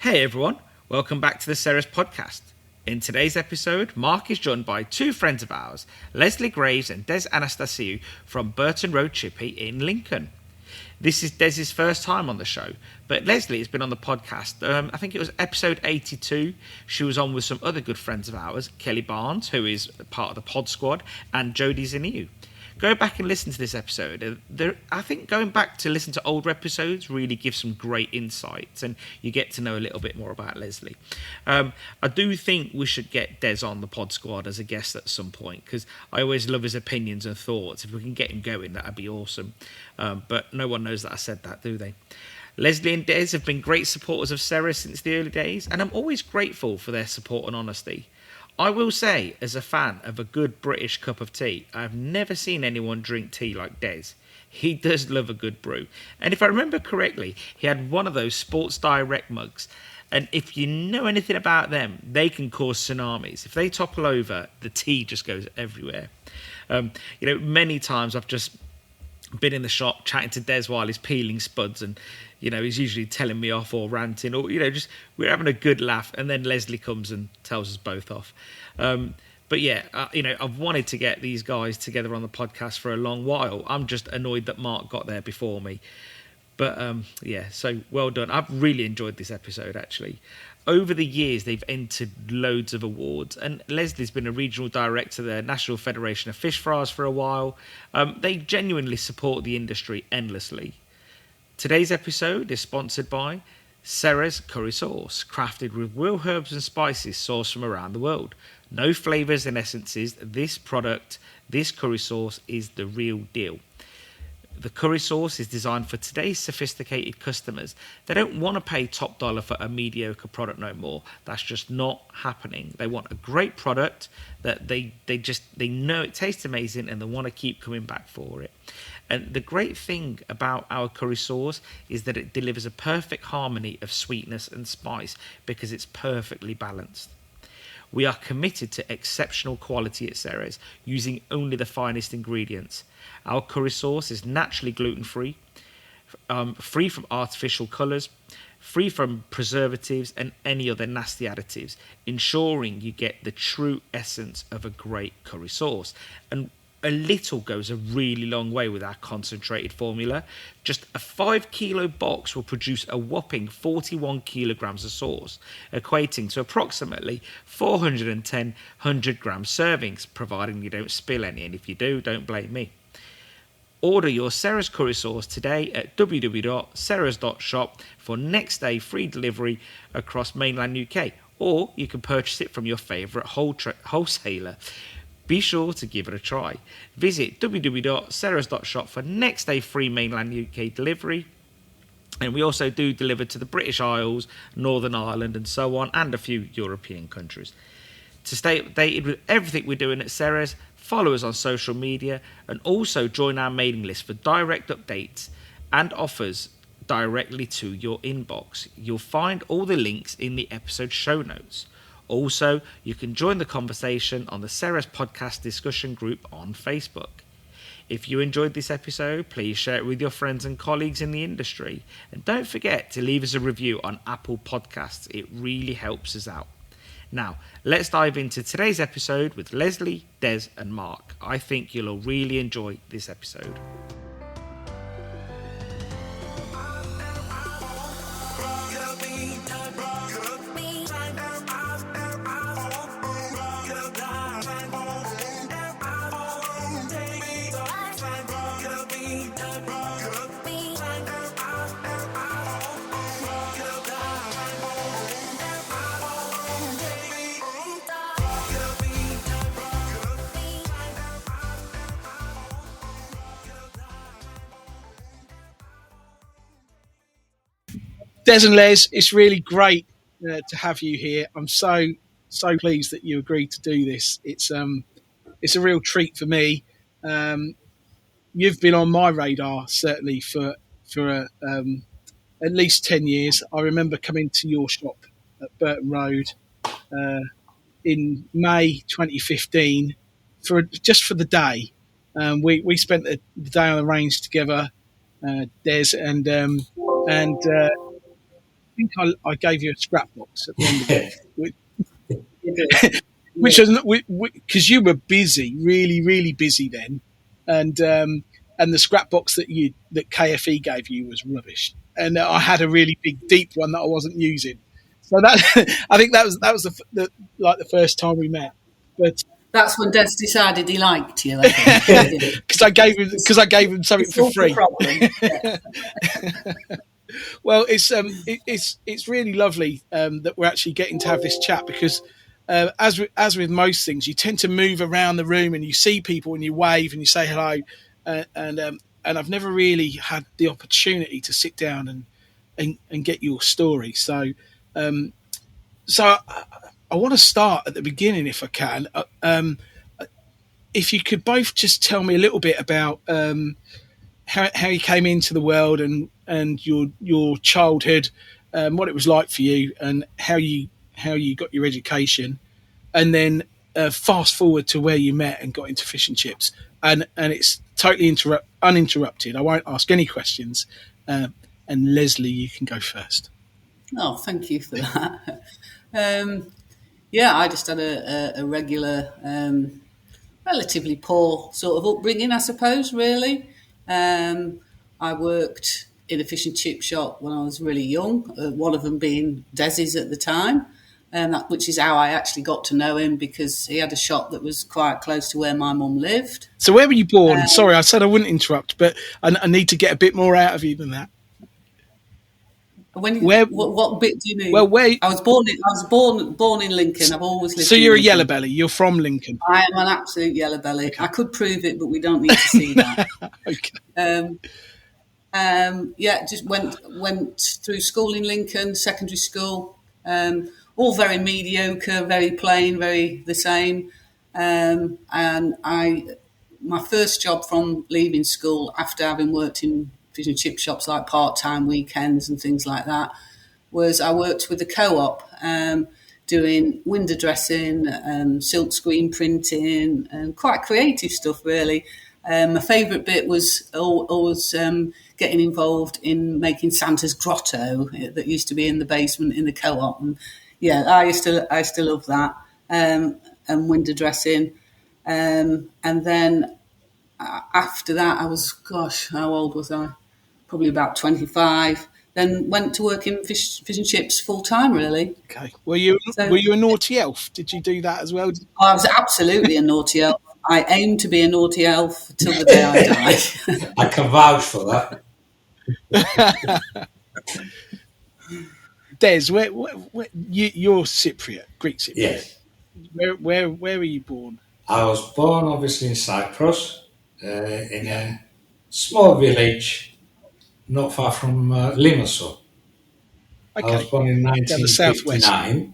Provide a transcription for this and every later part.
Hey everyone, welcome back to the Ceres podcast. In today's episode, Mark is joined by two friends of ours, Lesley Graves and Des Anastasiou from Burton Road Chippy in Lincoln. This is Des's first time on the show, but Lesley has been on the podcast. I think it was episode 82. She was on with some other good friends of ours, Kelly Barnes, who is part of the pod squad, and Jodie Zeniou. Go back and listen to this episode. I think going back to listen to older episodes really gives some great insights, and you get to know a little bit more about Lesley. I do think we should get Des on the pod squad as a guest at some point, because I always love his opinions and thoughts. If we can get him going, that'd be awesome. But no one knows that I said that, do they? Lesley and Des have been great supporters of Ceres since the early days, and I'm always grateful for their support and honesty. I will say, as a fan of a good British cup of tea, I've never seen anyone drink tea like Des. He does love a good brew. And if I remember correctly, he had one of those Sports Direct mugs. And if you know anything about them, they can cause tsunamis. If they topple over, the tea just goes everywhere. Many times I've just been in the shop chatting to Des while he's peeling spuds, and he's usually telling me off or ranting, or just we're having a good laugh, and then Lesley comes and tells us both off. I've wanted to get these guys together on the podcast for a long while. I'm just annoyed that Mark got there before me. But so well done. I've really enjoyed this episode, actually. Over the years, they've entered loads of awards, and Lesley's been a regional director of the National Federation of Fish Friers for a while. They genuinely support the industry endlessly. Today's episode is sponsored by Ceres Curry Sauce, crafted with real herbs and spices sourced from around the world. No flavours and essences. This curry sauce is the real deal. The curry sauce is designed for today's sophisticated customers. They don't want to pay top dollar for a mediocre product no more. That's just not happening. They want a great product that they know it tastes amazing, and they want to keep coming back for it. And the great thing about our curry sauce is that it delivers a perfect harmony of sweetness and spice because it's perfectly balanced. We are committed to exceptional quality at Ceres, using only the finest ingredients. Our curry sauce is naturally gluten-free, free from artificial colours, free from preservatives and any other nasty additives, ensuring you get the true essence of a great curry sauce. And a little goes a really long way with our concentrated formula. Just a 5 kilo box will produce a whopping 41 kilograms of sauce, equating to approximately 410 100-gram servings, providing you don't spill any, and if you do, don't blame me. Order your Ceres curry sauce today at www.ceres.shop for next day free delivery across mainland UK, or you can purchase it from your favourite wholesaler. Be sure to give it a try. Visit www.ceres.shop for next day free mainland UK delivery. And we also do deliver to the British Isles, Northern Ireland and so on, and a few European countries. To stay updated with everything we're doing at Ceres, follow us on social media, and also join our mailing list for direct updates and offers directly to your inbox. You'll find all the links in the episode show notes. Also, you can join the conversation on the Ceres podcast discussion group on Facebook. If you enjoyed this episode, please share it with your friends and colleagues in the industry. And don't forget to leave us a review on Apple Podcasts. It really helps us out. Now, let's dive into today's episode with Lesley, Des and Mark. I think you'll really enjoy this episode. Des and Les, it's really great to have you here. I'm so pleased that you agreed to do this. It's a real treat for me. You've been on my radar certainly for at least 10 years. I remember coming to your shop at Burton Road in May 2015 for the day. We spent the day on the range together, Des and think I gave you a scrap box at the end of it, You do. which was because you were busy, really, really busy then, and the scrap box that KFE gave you was rubbish, and I had a really big, deep one that I wasn't using. So that I think that was the first time we met, but That's when Des decided he liked you, I think. because I gave him something for free. Problem. Yeah. Well, it's really lovely that we're actually getting to have this chat because as with most things, you tend to move around the room and you see people and you wave and you say hello, and I've never really had the opportunity to sit down and get your story. So I want to start at the beginning if I can. If you could both just tell me a little bit about how you came into the world and your childhood, what it was like for you, and how you got your education, and then fast forward to where you met and got into fish and chips, and it's totally uninterrupted. I won't ask any questions. And Lesley, you can go first. Oh, thank you for that. I just had a regular, relatively poor sort of upbringing, I suppose, really. I worked in a fish and chip shop when I was really young, one of them being Des's at the time, which is how I actually got to know him because he had a shop that was quite close to where my mum lived. So where were you born? Sorry, I said I wouldn't interrupt, but I need to get a bit more out of you than that. What bit do you mean? Well, where I was born in Lincoln. I've always lived. So in you're Lincoln. A yellow belly. You're from Lincoln. I am an absolute yellow belly. Okay. I could prove it, but we don't need to see that. Okay. Just went through school in Lincoln, secondary school, all very mediocre, very plain, very the same. And my first job from leaving school after having worked in fish and chip shops like part-time weekends and things like that was I worked with the co-op doing window dressing, silk screen printing, and quite creative stuff really. My favourite bit was always getting involved in making Santa's grotto that used to be in the basement in the co-op, and I used to love that, and window dressing, and then after that I was, how old was I? Probably about 25. Then went to work in fish and chips full time. Really. Okay. Were you a naughty elf? Did you do that as well? I was absolutely a naughty elf. I aim to be a naughty elf till the day I die. I can vouch for that. Des, where you're Cypriot, Greek Cypriot. Yes. Where were you born? I was born obviously in Cyprus, in a small village not far from Limassol. Okay. I was born in 1959.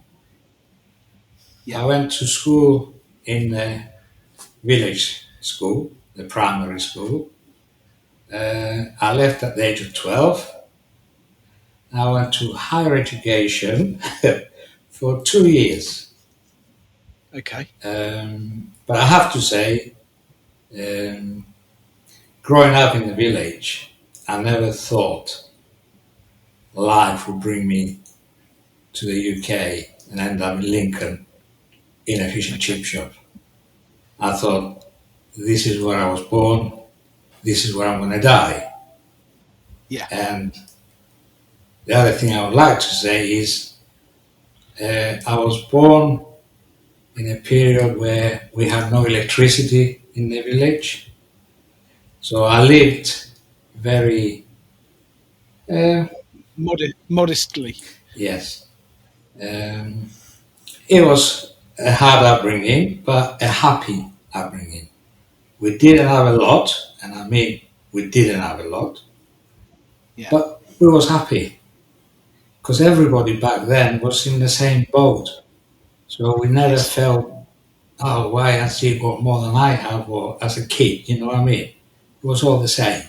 Yeah. I went to school in the village school, the primary school. I left at the age of 12. I went to higher education for 2 years. Okay. But I have to say, growing up in the village, I never thought life would bring me to the UK and end up in Lincoln in a fish and chip shop. I thought, this is where I was born, this is where I'm going to die. Yeah. And the other thing I would like to say is I was born in a period where we had no electricity in the village. So I lived very... modestly. Yes. It was a hard upbringing, but a happy upbringing. We didn't have a lot, and I mean we didn't have a lot, but we was happy because everybody back then was in the same boat. So we never felt, oh, why has he got more than I have, or as a kid, you know what I mean? It was all the same.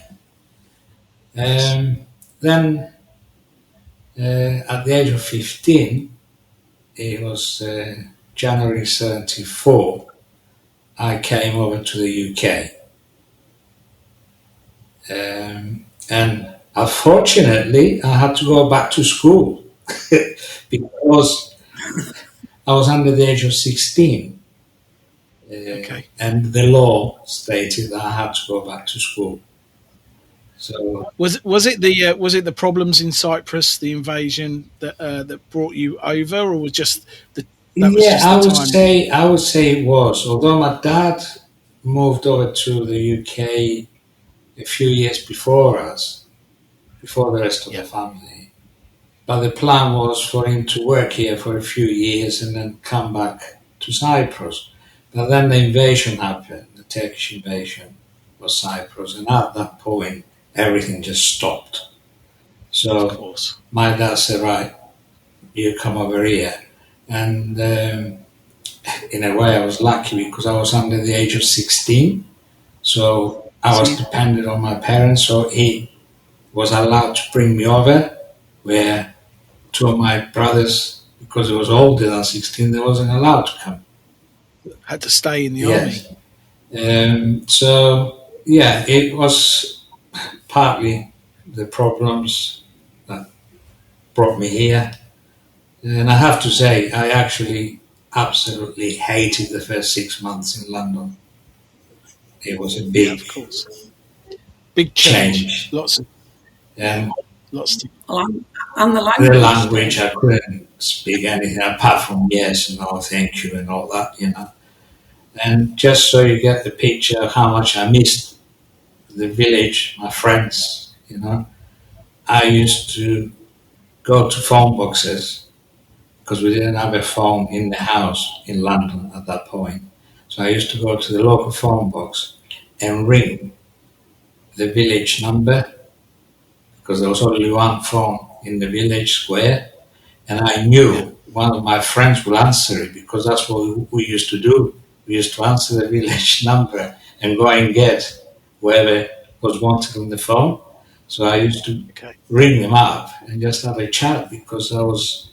Then at the age of 15, it was January 74, I came over to the UK. And unfortunately, I had to go back to school because I was under the age of 16. Okay. And the law stated that I had to go back to school. So Was it the problems in Cyprus, the invasion that brought you over, or was just that was yeah, just the time? I would say it was. Although my dad moved over to the UK a few years before us, before the rest of the Yeah. family. But the plan was for him to work here for a few years and then come back to Cyprus. But then the invasion happened, the Turkish invasion of Cyprus, and at that point everything just stopped. Of So course. my dad said, right, you come over here. And in a way I was lucky because I was under the age of 16. So I was dependent on my parents, so he was allowed to bring me over, where two of my brothers, because I was older than 16, they wasn't allowed to come. Had to stay in the Yes. army. So, yeah, it was partly the problems that brought me here. And I have to say, I actually absolutely hated the first 6 months in London. It was a Yeah, big of course. Big change. Lots of And lots. And the the language. language, I couldn't speak anything apart from yes and no, thank you and all that, you know. And just so you get the picture of how much I missed the village, my friends, you know, I used to go to phone boxes because we didn't have a phone in the house in London at that point. So I used to go to the local phone box and ring the village number because there was only one phone in the village square. And I knew one of my friends would answer it because that's what we used to do. We used to answer the village number and go and get whoever was wanted on the phone. So I used to ring them up and just have a chat because I was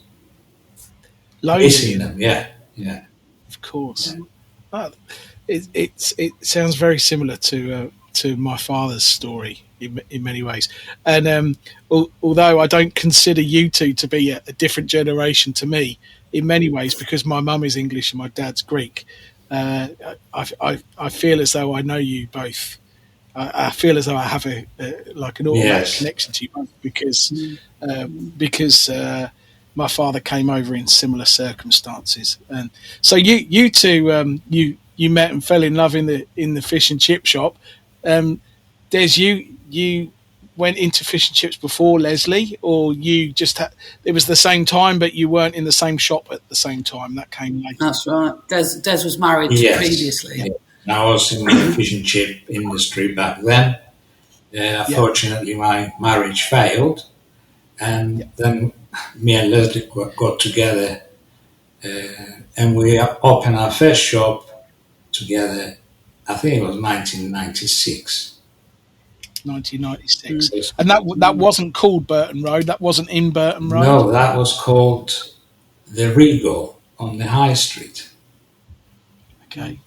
missing them. Yeah, yeah. Of course. It sounds very similar to my father's story in many ways. And although I don't consider you two to be a different generation to me in many ways, because my mum is English and my dad's Greek, I feel as though I know you both. I feel as though I have an automatic connection to you both because my father came over in similar circumstances, and so you two you met and fell in love in the fish and chip shop. Des, you went into fish and chips before Lesley, or you just it was the same time, but you weren't in the same shop at the same time. That came later. That's right. Des was married previously. Yeah. I was in the fish and chip industry back then. Unfortunately, my marriage failed, and then me and Lesley got together, and we opened our first shop together. I think it was 1996. 1996, and that wasn't called Burton Road. That wasn't in Burton Road. No, that was called the Regal on the High Street. Okay.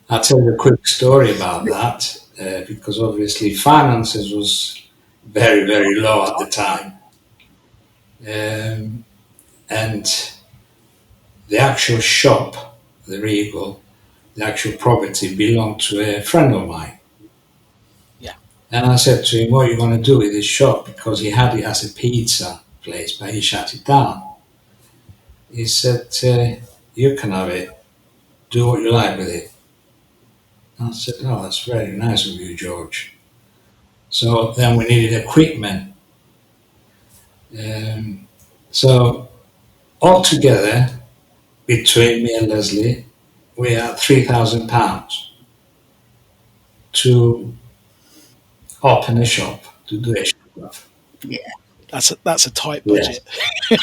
I'll tell you a quick story about that because obviously finances was very, very low at the time. And the actual shop, the Regal, the actual property belonged to a friend of mine. Yeah. And I said to him, what are you going to do with this shop? Because he had it as a pizza place, but he shut it down. He said, you can have it. Do what you like with it. I said, oh, that's very nice of you, George. So then we needed equipment. So altogether, between me and Lesley, we had £3,000 to open a shop, to do a shop. Yeah. That's a tight budget. Yes.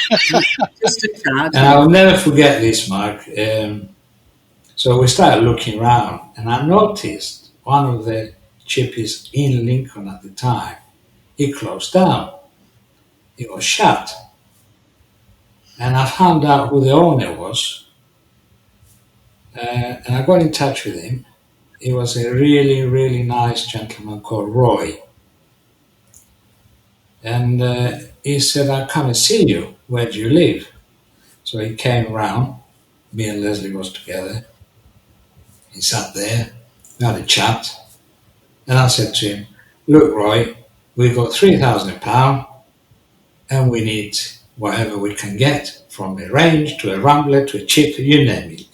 Just a tad. And I'll never forget this, Mark. So we started looking around, and I noticed one of the chippies in Lincoln at the time, he closed down. It was shut. And I found out who the owner was, and I got in touch with him. He was a really, really nice gentleman called Roy. And he said, I'll come and see you. Where do you live? So he came round. Me and Lesley was together. He sat there. We had a chat. And I said to him, look, Roy, we've got £3,000 and we need whatever we can get, from a range to a rambler to a chip, you name it.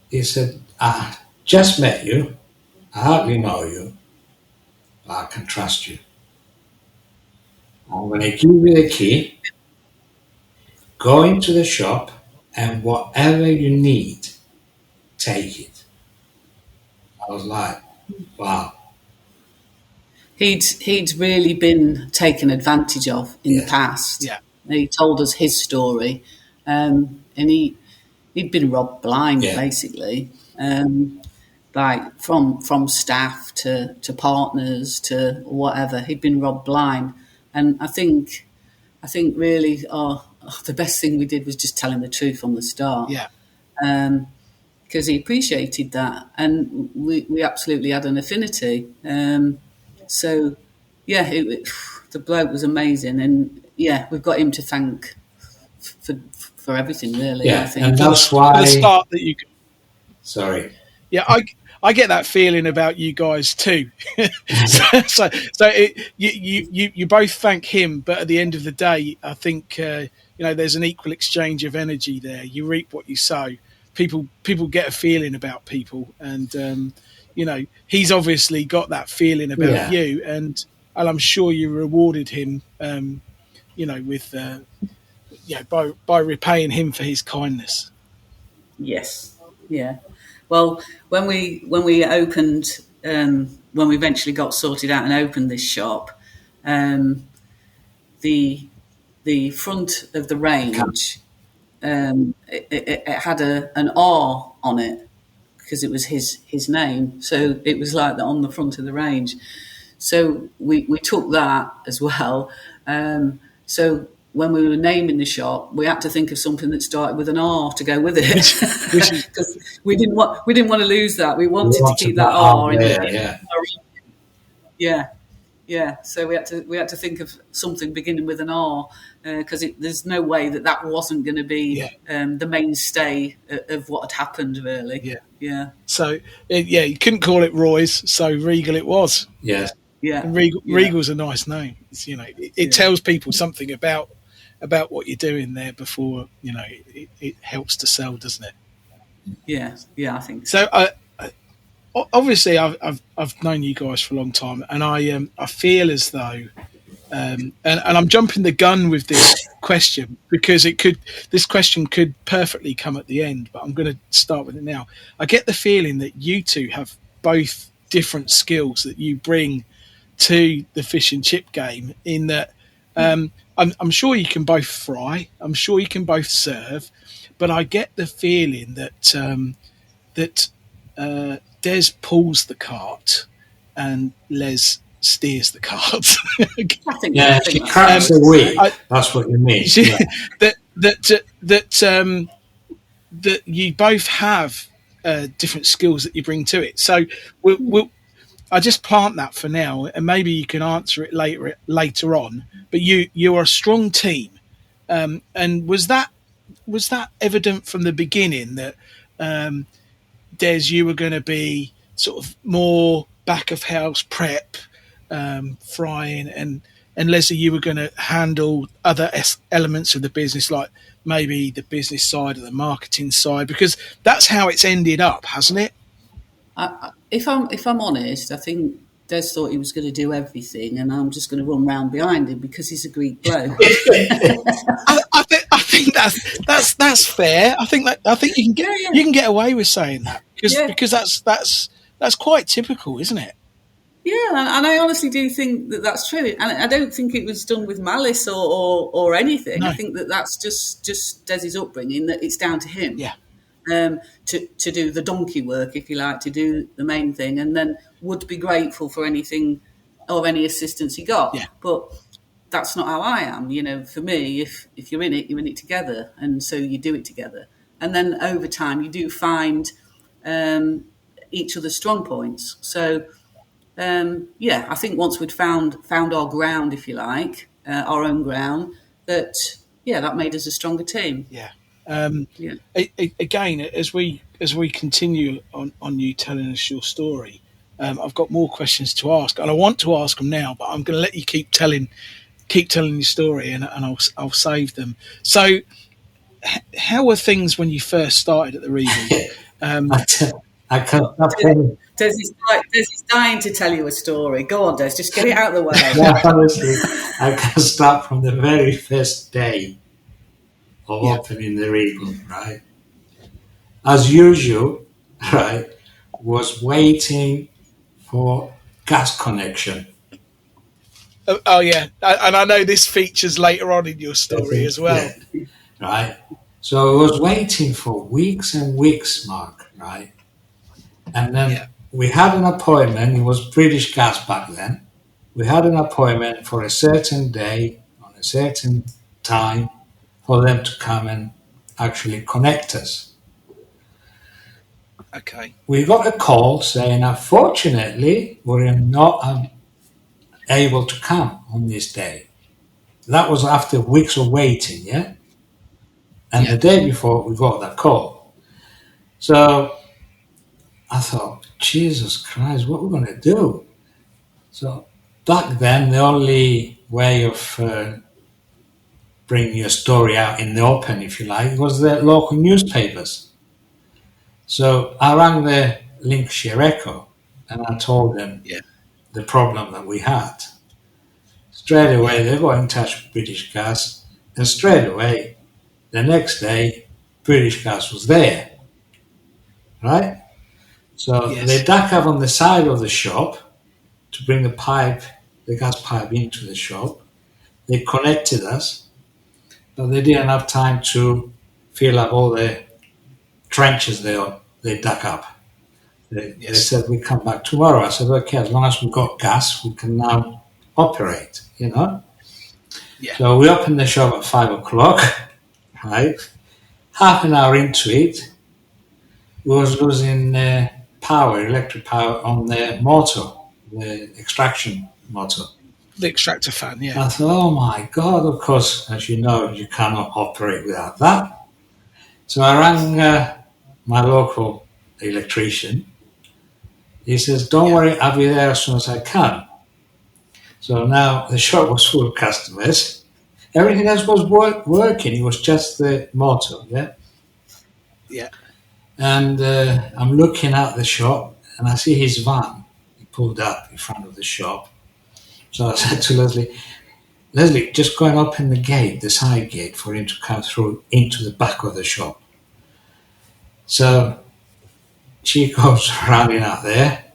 He said, I just met you. I hardly know you, but I can trust you. I'm going to give you the key. Go into the shop and whatever you need, take it. I was like, wow. He'd really been taken advantage of in the past. Yeah. He told us his story, and he'd been robbed blind, basically, like from staff to partners to whatever. He'd been robbed blind, and I think really, the best thing we did was just tell him the truth from the start. Yeah. Because he appreciated that, and we absolutely had an affinity. So, yeah, the bloke was amazing, and we've got him to thank for everything, really. Yeah, I think. and that's why. For the start that you. Sorry. Yeah, I get that feeling about you guys too. You both thank him, but at the end of the day, I think there's an equal exchange of energy there. You reap what you sow. People get a feeling about people, and he's obviously got that feeling about you, and I'm sure you rewarded him, with by repaying him for his kindness. Yes, yeah. Well, when we opened, when we eventually got sorted out and opened this shop, the front of the range, it had an R on it because it was his name. So it was like that on the front of the range. So we took that as well. So when we were naming the shop, we had to think of something that started with an R to go with it, because we didn't want to lose that. We wanted to keep that R in there. Yeah. So we had to think of something beginning with an R, because there's no way that wasn't going to be the mainstay of what had happened, really. Yeah. So you couldn't call it Roy's, so Regal it was. Yeah. Yeah. And Regal's a nice name. It's, it tells people something about what you're doing there before it helps to sell, doesn't it? Yeah, I think so. Obviously, I've known you guys for a long time, and I feel as though, and I'm jumping the gun with this question because this question could perfectly come at the end, but I'm going to start with it now. I get the feeling that you two have both different skills that you bring to the fish and chip game, in that I'm sure you can both fry, I'm sure you can both serve, but I get the feeling that Des pulls the cart and Les steers the cart. She cracks the whip. That's what you mean. That you both have different skills that you bring to it. So I just plant that for now, and maybe you can answer it later on. But you are a strong team, and was that evident from the beginning that Des, you were going to be sort of more back of house prep, frying, and Lesley, you were going to handle other elements of the business, like maybe the business side or the marketing side, because that's how it's ended up, hasn't it? If I'm honest, I think Des thought he was going to do everything, and I'm just going to run round behind him because he's a Greek bloke. I think that's fair. I think you can get away with saying that because that's quite typical, isn't it? Yeah, and I honestly do think that that's true, and I don't think it was done with malice or anything. No. I think that's just Des's upbringing, that it's down to him. Yeah. To do the donkey work, if you like, to do the main thing, and then would be grateful for anything or any assistance he got. Yeah. But that's not how I am. For me, if you're in it together, and so you do it together. And then over time, you do find each other's strong points. So, I think once we'd found our ground, if you like, our own ground, that made us a stronger team. Yeah. Yeah. Again, as we continue on you telling us your story, I've got more questions to ask, and I want to ask them now, but I'm going to let you keep telling your story, and I'll save them. So, how were things when you first started at the Reeve? I can't stop telling. Des is dying to tell you a story. Go on, Des, just get it out of the way. Yeah, honestly, I can start from the very first day of opening the Reeve, right? As usual, right, was waiting for gas connection. Oh yeah, and I know this features later on in your story as well. Yeah, right. So I was waiting for weeks and weeks, Mark, right? And then we had an appointment. It was British Gas back then. We had an appointment for a certain day on a certain time for them to come and actually connect us. Okay. We got a call saying, unfortunately, we're not able to come on this day. That was after weeks of waiting, yeah? And the day before, we got that call. So I thought, Jesus Christ, what are we going to do? So back then, the only way of bringing your story out in the open, if you like, was the local newspapers. So I rang the Lincolnshire Echo and I told them the problem that we had. Straight away, they got in touch with British Gas, and straight away, the next day, British Gas was there, right? So they dug up on the side of the shop to bring the gas pipe into the shop. They connected us, but they didn't have time to fill up all the trenches they dug up. They said, we come back tomorrow. I said, okay, as long as we've got gas, we can now operate, you know? Yeah. So we opened the shop at 5 o'clock, right? Half an hour into it, we was losing electric power on the motor, the extraction motor. The extractor fan, I thought, oh my God, of course, as you know, you cannot operate without that. So I rang my local electrician. He says, don't worry, I'll be there as soon as I can. So now the shop was full of customers. Everything else was working. It was just the motor, Yeah. And I'm looking at the shop and I see his van. He pulled up in front of the shop. So I said to Lesley, just go and open the gate, the side gate, for him to come through into the back of the shop. So she goes running out there.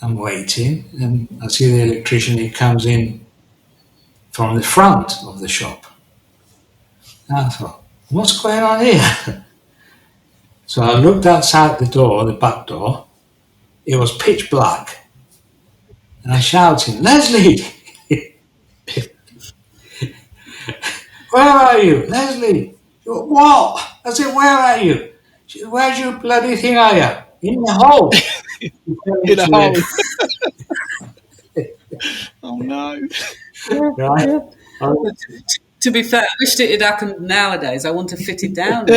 I'm waiting, and I see the electrician. He comes in from the front of the shop. And I thought, what's going on here? So I looked outside the door, the back door. It was pitch black. And I shouted, Lesley! Where are you? Lesley! What? I said, where are you? She said, where's your bloody thing, are you? In the hole. In a hole. Oh no. Right? To be fair, I wished it had happened nowadays. I want to fit it down.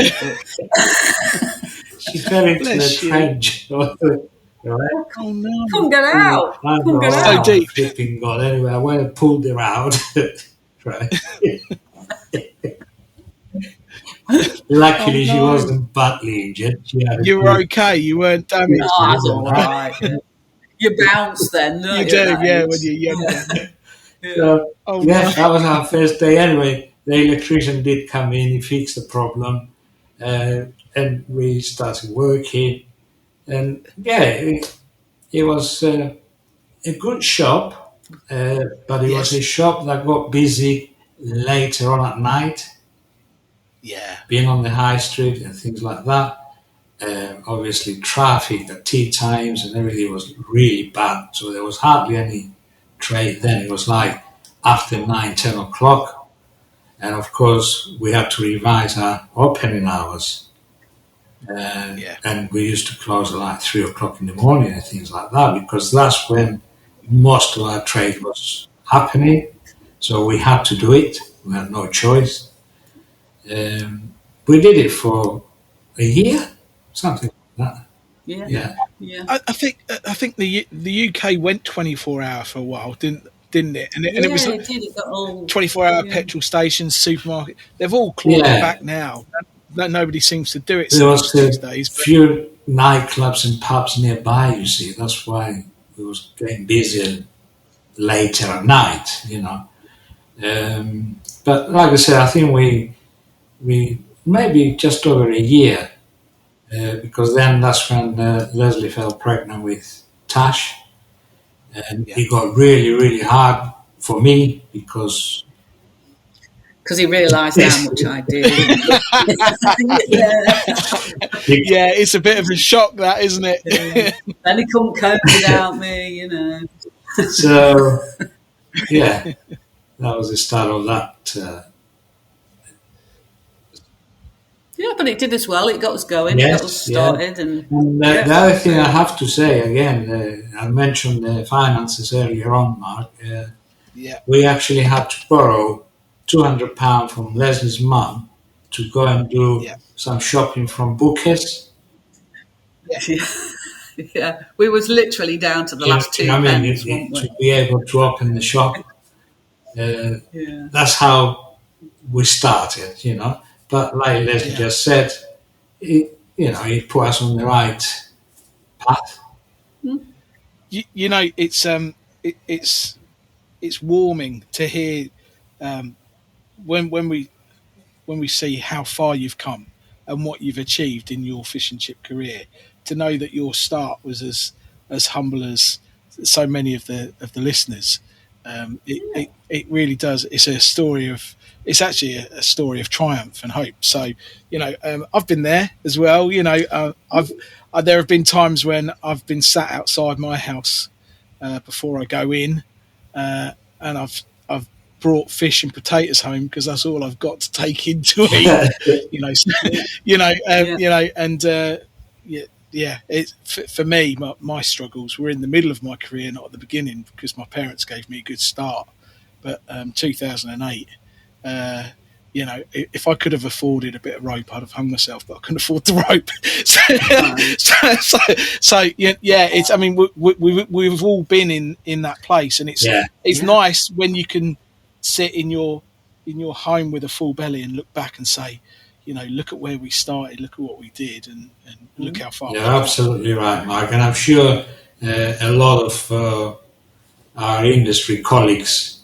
She fell into the trench. Right? Oh no. Couldn't get out. Couldn't get So out. deep. Flipping God. Anyway, I went and pulled him out. Right. Luckily, she wasn't badly injured. You were okay. You weren't damaged. Oh, that's all right. You bounce then, don't You do, when you're younger. So, that was our first day. Anyway, the electrician did come in. He fixed the problem, and we started working. And it was a good shop, but it was a shop that got busy later on at night. Yeah. Being on the high street and things like that. Obviously, traffic at tea times and everything was really bad. So there was hardly any trade then. It was like after 9, 10 o'clock. And of course, we had to revise our opening hours. And we used to close at like 3 o'clock in the morning and things like that, because that's when most of our trade was happening, so we had to do it. We had no choice. We did it for a year, something like that. Yeah. Yeah. I think the UK went 24-hour for a while, didn't it? And it was It did. It got all 24-hour yeah. petrol stations, supermarket. They've all clawed it back now. Nobody seems to do it There was these a days. few nightclubs and pubs nearby, you see. That's why it was getting busier later at night, you know. But like I said, I think we maybe just over a year, because then that's when Lesley fell pregnant with Tash, and it got really, really hard for me because Because he realised how much I did. Yeah, it's a bit of a shock, that, isn't it? And he couldn't cope without me, you know. So yeah, that was the start of that. Yeah, but it did as well. It got us going. Yes, it got us started. And the other thing I have to say again, I mentioned the finances earlier on, Mark. We actually had to borrow £200 from Lesley's mum to go and do some shopping from Booker's. yeah, we was literally down to the last two pence, weren't we? To be able to open the shop. That's how we started, you know. But like Lesley just said, it put us on the right path. You know, it's warming to hear when we see how far you've come and what you've achieved in your fish and chip career. To know that your start was as humble as so many of the listeners, it really does. It's actually a story of triumph and hope. So, you know, I've been there as well. You know, there have been times when I've been sat outside my house before I go in, and I've brought fish and potatoes home because that's all I've got to take in to eat. For me, my struggles were in the middle of my career, not at the beginning, because my parents gave me a good start. But 2008, if I could have afforded a bit of rope, I'd have hung myself, but I couldn't afford the rope. It's. I mean, we've all been in that place, and it's nice when you can sit in your home with a full belly and look back and say, you know, look at where we started, look at what we did, and look how far. You're absolutely right, Mark, and I'm sure a lot of our industry colleagues,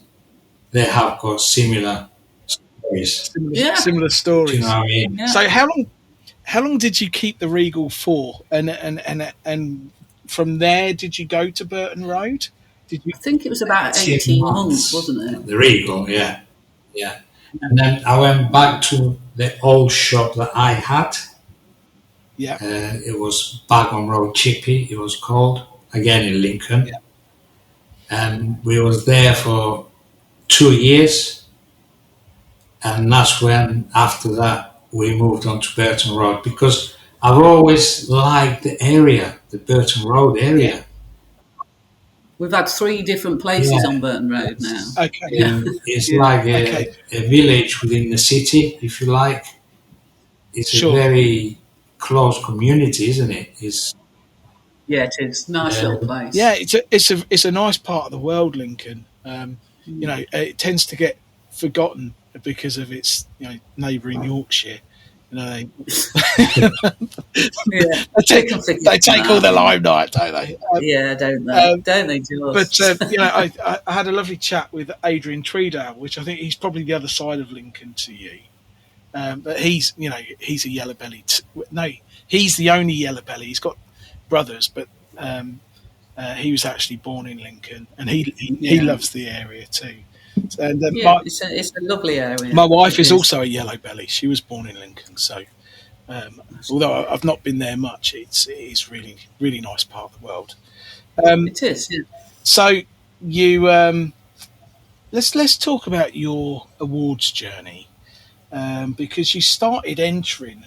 they have got similar stories. Similar stories. Do you know what I mean? Yeah. So how long did you keep the Regal for? And from there, did you go to Burton Road? I think it was about 18 months, wasn't it? The Regal, yeah. And then I went back to the old shop that I had. Yeah. It was Burton Road Chippy, it was called, again in Lincoln. Yeah. And we was there for 2 years. And that's when, after that, we moved on to Burton Road, because I've always liked the area, the Burton Road area. Yeah. We've had 3 different places on Burton Road now. Okay. It's like a village within the city, if you like. It's a very close community, isn't it? Yeah, it is. Nice little place. Yeah, it's a nice part of the world, Lincoln. You know, it tends to get forgotten because of its neighbouring Yorkshire. You know, they take all the limelight, don't they? Don't they? Don't they, George? But I had a lovely chat with Adrian Treedale, which I think he's probably the other side of Lincoln to you. But he's a yellow belly. He's the only yellow belly. He's got brothers, but he was actually born in Lincoln, and he loves the area too. And it's a lovely area. My wife is also a yellow belly. She was born in Lincoln, so although I've not been there much, it's really, really nice part of the world. It is. Yeah. So you let's talk about your awards journey, because you started entering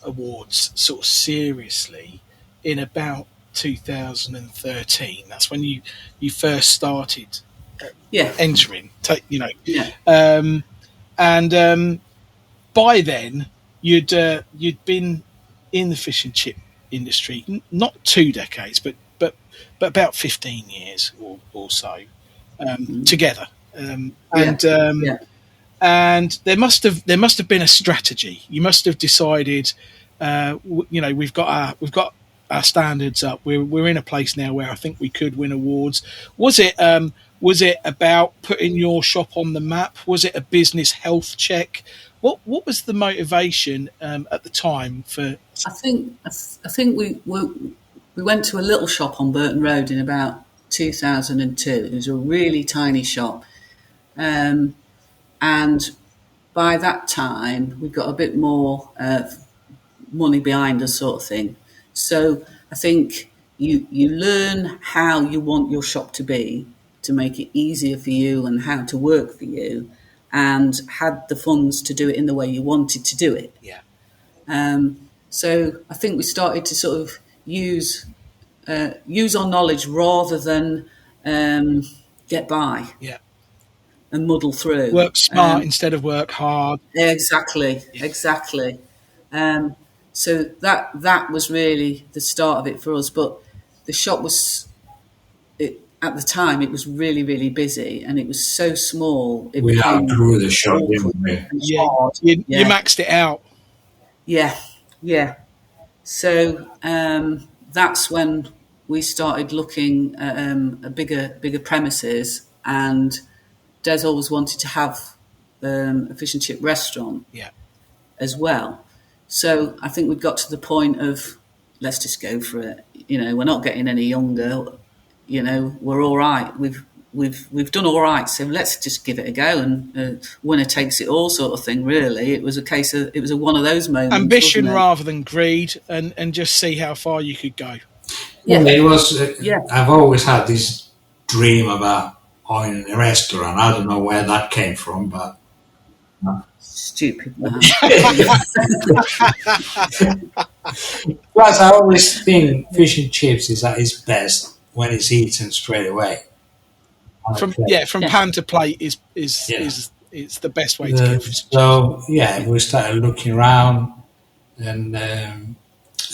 awards sort of seriously in about 2013. That's when you first started entering. Yeah. And by then you'd been in the fish and chip industry, not 2 decades, but about 15 years or so together. And there must have been a strategy. You must have decided, we've got our standards up. We're in a place now where I think we could win awards. Was it about putting your shop on the map? Was it a business health check? What was the motivation at the time for? I think we went to a little shop on Burton Road in about 2002. It was a really tiny shop, and by that time we got a bit more money behind us, sort of thing. So I think you learn how you want your shop to be to make it easier for you and how to work for you, and had the funds to do it in the way you wanted to do it. Yeah. So I think we started to sort of use our knowledge rather than get by. Yeah. And muddle through. Work smart instead of work hard. Exactly. So that was really the start of it for us. But the shop was, at the time, it was really, really busy, and it was so small. We outgrew the shop, didn't we? Yeah, you maxed it out. Yeah. So that's when we started looking at bigger premises, and Des always wanted to have a fish and chip restaurant as well. So I think we got to the point of, let's just go for it. We're not getting any younger. We're all right. We've done all right. So let's just give it a go, and winner takes it all, sort of thing. Really, it was a case of one of those moments. Ambition rather than greed, and just see how far you could go. Yeah, it was. I've always had this dream about owning a restaurant. I don't know where that came from, but stupid man. Plus, I always think fish and chips is at its best when it's eaten straight away. From pan to plate is it's the best way to get fish. So we started looking around, and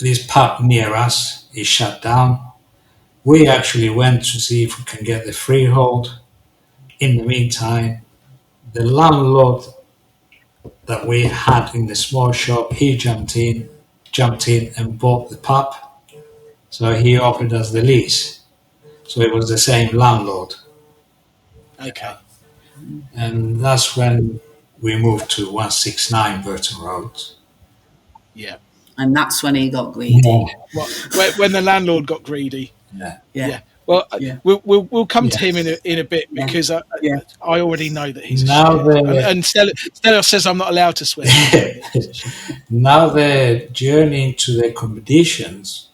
this pub near us is shut down. We actually went to see if we can get the freehold. In the meantime, the landlord that we had in the small shop, he jumped in and bought the pub. So he offered us the lease. So it was the same landlord. Okay. And that's when we moved to 169 Burton Road. Yeah. And that's when he got greedy. Well, when the landlord got greedy. Yeah. Well, we'll come to him in a bit, because I already know that he's and Stella says I'm not allowed to swear. Now the journey into the competitions.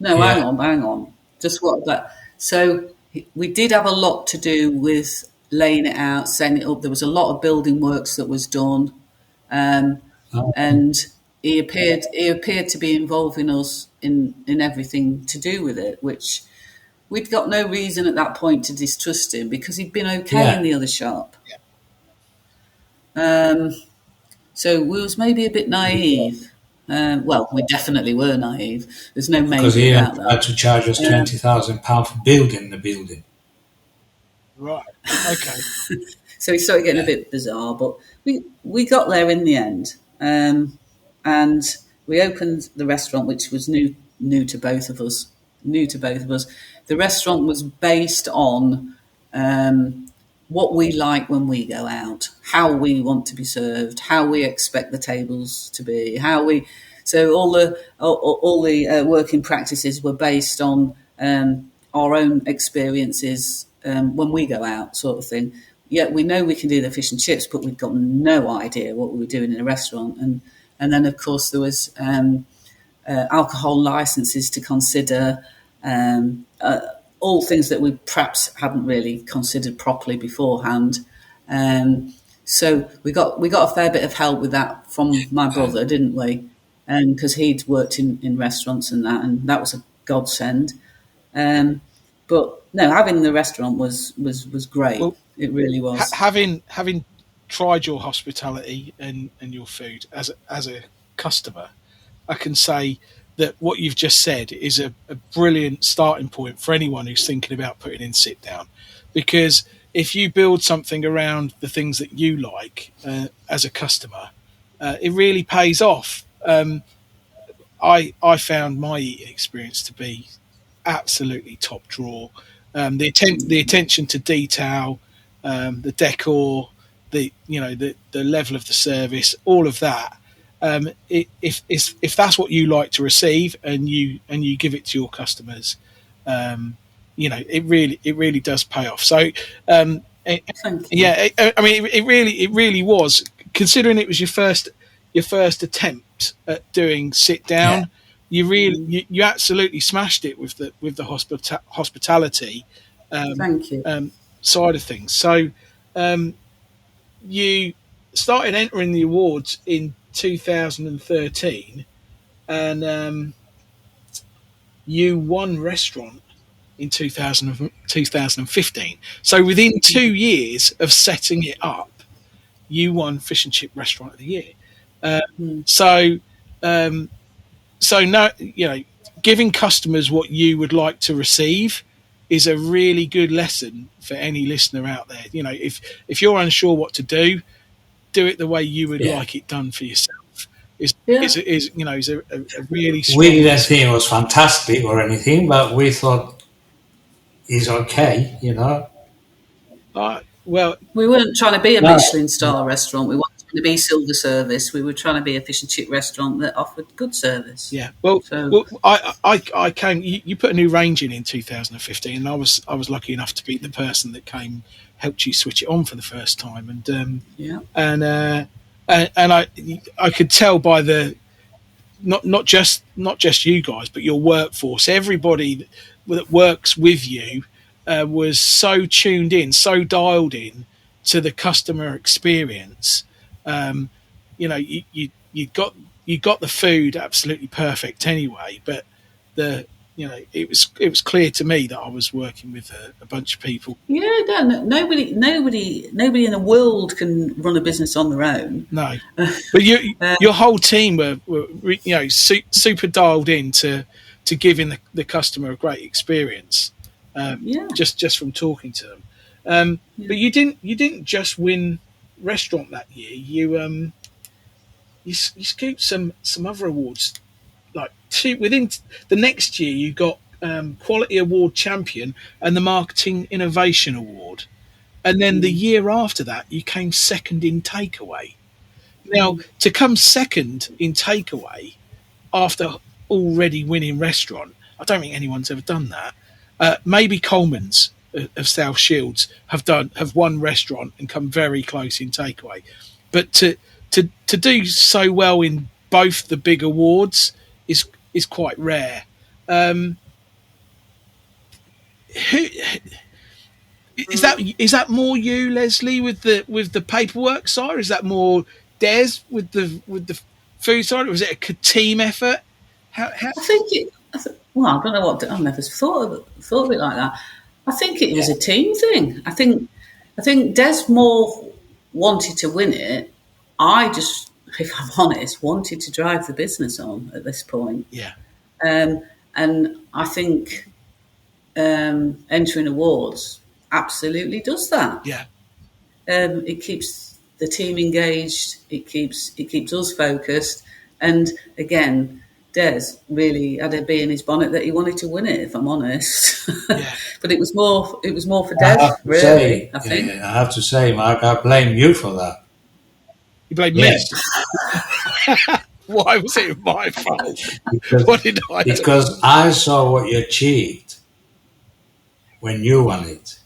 No, hang on. Just what that. So we did have a lot to do with laying it out, setting it up. There was a lot of building works that was done, and he appeared to be involving us in everything to do with it, which we'd got no reason at that point to distrust him, because he'd been okay in the other shop. So we was maybe a bit naive. Well, we definitely were naive. There's no maybe because he about that. had to charge us £20,000 for building the building. Right. Okay. So he started getting a bit bizarre, but we got there in the end. And we opened the restaurant, which was new to both of us. The restaurant was based on what we like when we go out, how we want to be served, how we expect the tables to be, so all the working practices were based on our own experiences when we go out, sort of thing. Yet we know we can do the fish and chips, but we've got no idea what we were doing in a restaurant. And then, of course, there was alcohol licenses to consider, all things that we perhaps hadn't really considered properly beforehand. So we got a fair bit of help with that from my brother, didn't we? because he'd worked in restaurants and that was a godsend. But no, having the restaurant was great. Well, it really was. Having tried your hospitality and your food as a customer, I can say that what you've just said is a brilliant starting point for anyone who's thinking about putting in sit down, because if you build something around the things that you like as a customer, it really pays off. I found my eating experience to be absolutely top drawer. The attention to detail, the decor, the level of the service, all of that. If that's what you like to receive and you give it to your customers, it really does pay off. So Thank you. I mean, it really was, considering it was your first attempt at doing sit down. Yeah. You absolutely smashed it with the hospitality Thank you. Side of things. So you started entering the awards in 2013, and you won restaurant in 2015. So within 2 years of setting it up, you won Fish and Chip Restaurant of the Year. So now, giving customers what you would like to receive is a really good lesson for any listener out there. If you're unsure what to do it the way you would like it done for yourself. Is a really strong. We didn't think it was fantastic or anything, but we thought it's okay, Well, we weren't trying to be a Michelin star restaurant. We wanted to be silver service. We were trying to be a fish and chip restaurant that offered good service. Yeah. Well, I came. You put a new range in 2015, and I was lucky enough to be the person that helped you switch it on for the first time, and I could tell by the not just you guys, but your workforce, everybody that works with you was so tuned in, so dialed in to the customer experience. You got the food absolutely perfect anyway, but it was clear to me that I was working with a bunch of people. Yeah, nobody in the world can run a business on their own. No, but your whole team were super dialed in to giving the customer a great experience. Just from talking to them. But you didn't just win restaurant that year. You scooped some other awards. Like within the next year, you got Quality Award Champion and the Marketing Innovation Award, and then the year after that, you came second in takeaway. Now, to come second in takeaway after already winning restaurant, I don't think anyone's ever done that. Maybe Coleman's of South Shields have won restaurant and come very close in takeaway, but to do so well in both the big awards is quite rare. Is that more you, Lesley, with the paperwork side, or is that more Des with the food side, or was it a team effort? How? I think well, I don't know what. I've never thought of it like that. I think it was a team thing. I think Des more wanted to win it. I just, if I'm honest, wanted to drive the business on at this point. Yeah. And I think entering awards absolutely does that. Yeah. It keeps the team engaged. It keeps us focused. And again, Des really had a bee in his bonnet that he wanted to win it, if I'm honest. Yeah. But it was more for Des, really. I think. I have to say, Mark, I blame you for that. You blame me? Why was it my fault? What did I do? Because I saw what you achieved when you won it.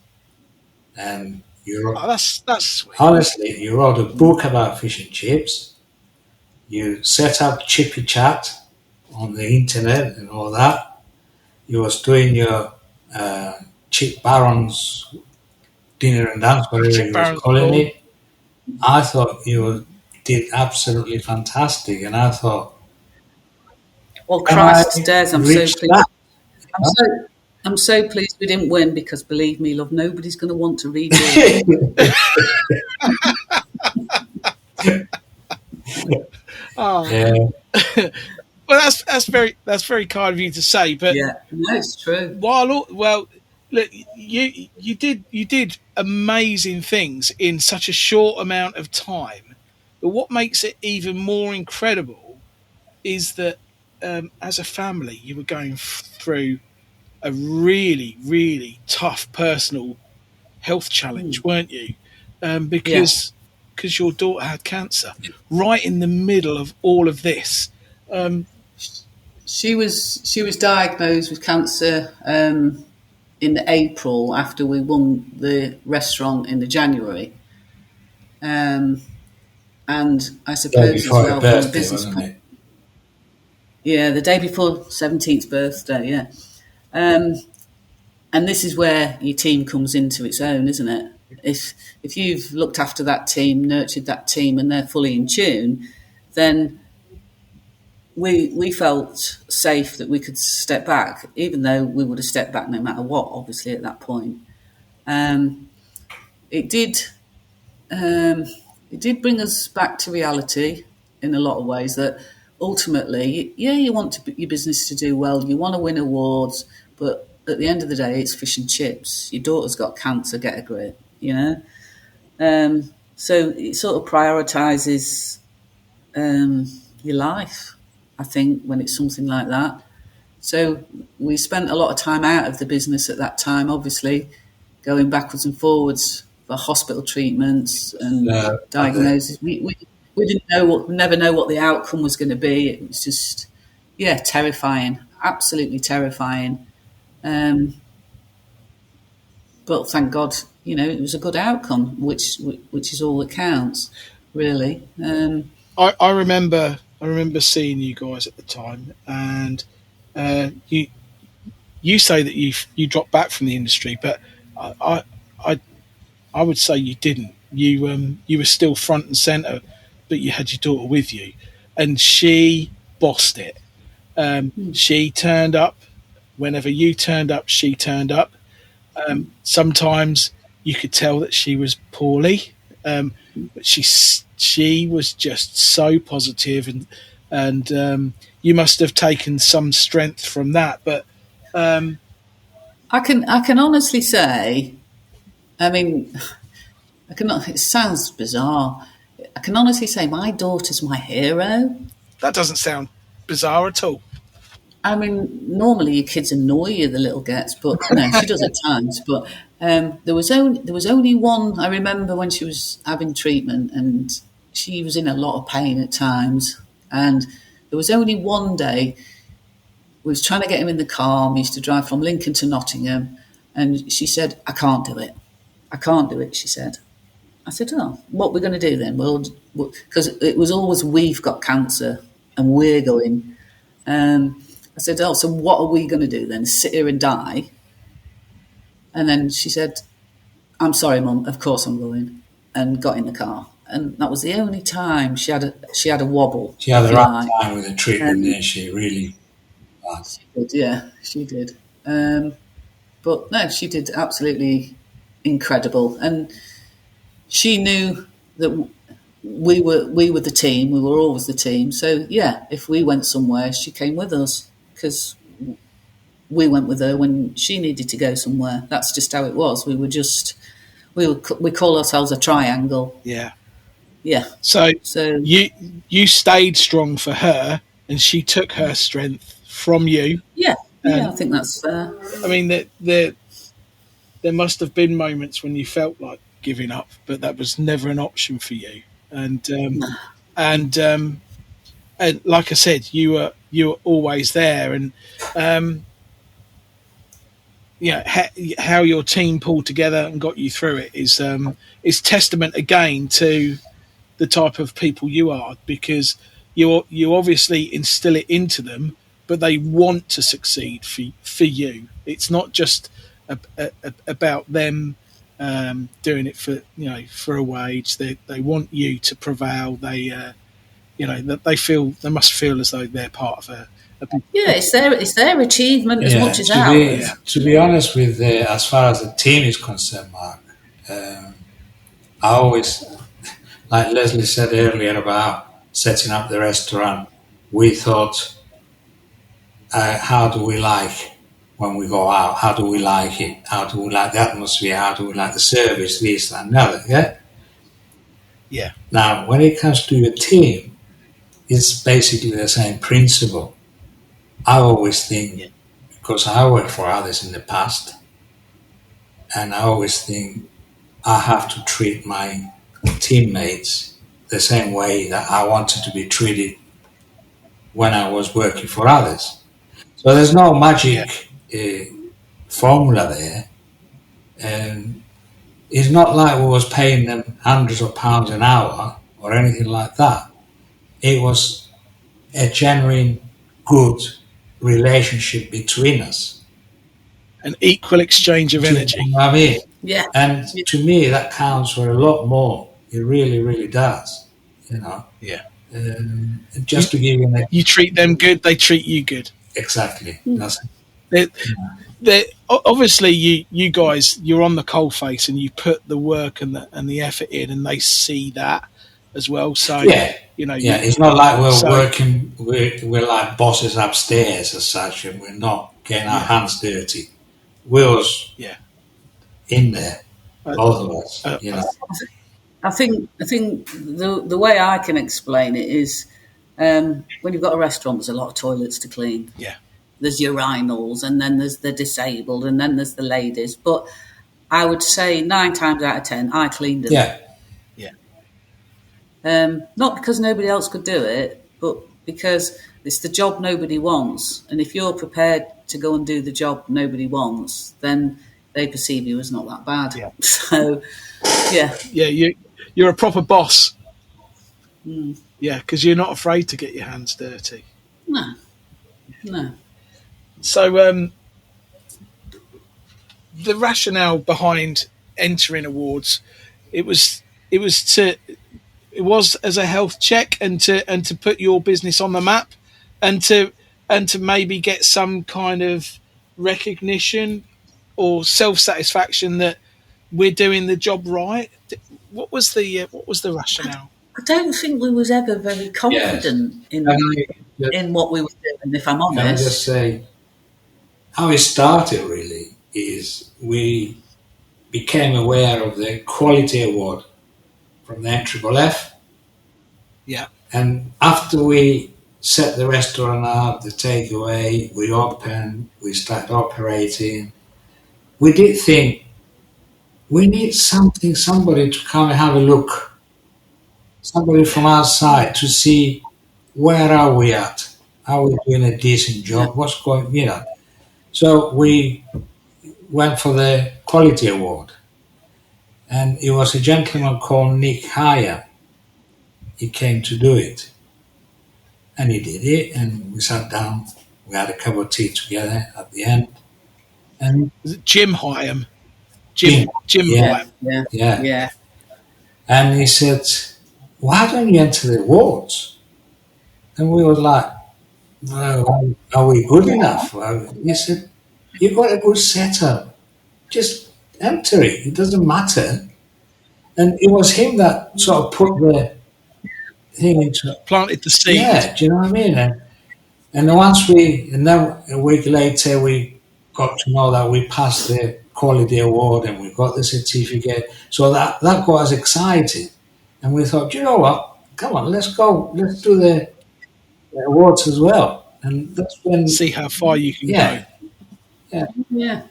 And that's sweet. Honestly, you wrote a book about fish and chips. You set up Chippy Chat on the internet and all that. You was doing your Chip Barons dinner and dance, whatever you was calling it. I thought you did absolutely fantastic, and I thought Well, Can I Christ, Des, I'm so reach pleased. that? I'm so pleased we didn't win, because believe me, love, nobody's going to want to read it. Oh. Yeah. Well, that's very kind of you to say. But Yeah, no, it's true. well, look, you did amazing things in such a short amount of time. But what makes it even more incredible is that as a family, you were going through a really, really tough personal health challenge, weren't you? Yeah. Because your daughter had cancer right in the middle of all of this. She was diagnosed with cancer in April, after we won the restaurant in the January. And I Day suppose as before her well, from a birthday, business wasn't it? yeah, the day before 17th birthday, yeah. And this is where your team comes into its own, isn't it? If you've looked after that team, nurtured that team, and they're fully in tune, then we felt safe that we could step back, even though we would have stepped back no matter what, obviously, at that point. It did bring us back to reality in a lot of ways, that ultimately, yeah, you want your business to do well, you want to win awards, but at the end of the day, it's fish and chips. Your daughter's got cancer, get a grip, you know? So it sort of prioritises your life, I think, when it's something like that. So we spent a lot of time out of the business at that time, obviously, going backwards and forwards for hospital treatments and diagnoses. We didn't never know what the outcome was going to be. It was just, yeah, terrifying, absolutely terrifying. But thank God, you know, it was a good outcome, which is all that counts, really. I remember seeing you guys at the time, and you say that you dropped back from the industry, but I would say you didn't. You were still front and center, but you had your daughter with you, and she bossed it. She turned up whenever you turned up. She turned up. Sometimes you could tell that she was poorly, but she was just so positive, and you must have taken some strength from that. But I can honestly say, I mean, it sounds bizarre. I can honestly say my daughter's my hero. that doesn't sound bizarre at all. I mean, normally your kids annoy you, the little gets, but no, she does at times. But there was only one. I remember when she was having treatment, and she was in a lot of pain at times. And there was only one day we was trying to get him in the car. We used to drive from Lincoln to Nottingham, and she said, "I can't do it. I can't do it." She said. I said, "Oh, what we're going to do then?" Well, because it was always, we've got cancer and we're going. I said, "Oh, so what are we going to do then? Sit here and die?" And then she said, "I'm sorry, Mum. Of course I'm going," and got in the car. And that was the only time she had a wobble. She had the right time with the treatment, didn't she? Really. She did, yeah, she did. But no, she did absolutely incredible, and she knew that we were the team. We were always the team. So yeah, if we went somewhere, she came with us, because we went with her when she needed to go somewhere. That's just how it was. We call ourselves a triangle. Yeah. Yeah. So you stayed strong for her, and she took her strength from you. Yeah. Yeah, I think that's fair. I mean, there must have been moments when you felt like giving up, but that was never an option for you. And like I said, you were always there, and how your team pulled together and got you through it is testament again to the type of people you are, because you obviously instill it into them, but they want to succeed for you. It's not just about them doing it for a wage. They want you to prevail. that they must feel as though they're part of a big. Yeah, it's their achievement as much as ours. To be honest with as far as the team is concerned, Mark, I always, like Lesley said earlier about setting up the restaurant, we thought, how do we like when we go out? How do we like it? How do we like the atmosphere? How do we like the service? This, that, and the other, yeah? Yeah. Now, when it comes to a team, it's basically the same principle. I always think, because I worked for others in the past, and I always think I have to treat my teammates the same way that I wanted to be treated when I was working for others. So there's no magic formula there. It's not like we was paying them hundreds of pounds an hour or anything like that. It was a genuine, good relationship between us. An equal exchange of energy. You know what I mean? Yeah. And to me, that counts for a lot more. It really, really does. Yeah. Just to give you you treat them good, they treat you good. Exactly. That's it. Obviously, you guys, you're on the coalface and you put the work and the effort in, and they see that as well. So it's not like we're working. We're like bosses upstairs as such, and we're not getting our hands dirty. We're in there, both of us. I think the way I can explain it is when you've got a restaurant, there's a lot of toilets to clean. Yeah. There's urinals, and then there's the disabled, and then there's the ladies. But I would say 9 times out of 10, I cleaned them. Yeah. Not because nobody else could do it, but because it's the job nobody wants. And if you're prepared to go and do the job nobody wants, then they perceive you as not that bad. Yeah. So, yeah. Yeah, you're a proper boss. Yeah, because you're not afraid to get your hands dirty. No. So the rationale behind entering awards, it was as a health check and to put your business on the map and to maybe get some kind of recognition or self-satisfaction that we're doing the job right. What was the rationale? I don't think we was ever very confident in what we were doing, if I'm honest. Can I just say, how it started really is we became aware of the quality award from the NFFF. Yeah. And after we set the restaurant up, the takeaway, we opened, we started operating, we did think we need somebody to come and have a look, somebody from outside to see where are we at, are we doing a decent job, what's going, So we went for the quality award, and it was a gentleman called Nick Hire. He came to do it, and he did it, and we sat down, we had a cup of tea together at the end. And was it Jim Hyam? Jim Hyam. Yeah. And he said, why don't you enter the awards? And we were like, well, are we good enough? Well, he said, you've got a good setup. Just enter it. It doesn't matter. And it was him that sort of put the thing into... Planted the seed. Yeah, do you know what I mean? And then a week later, we got to know that we passed the quality award and we got the certificate. So that got us excited. And we thought, you know what? Come on, let's go. Let's do the awards as well. And that's when... See how far you can go. Yeah.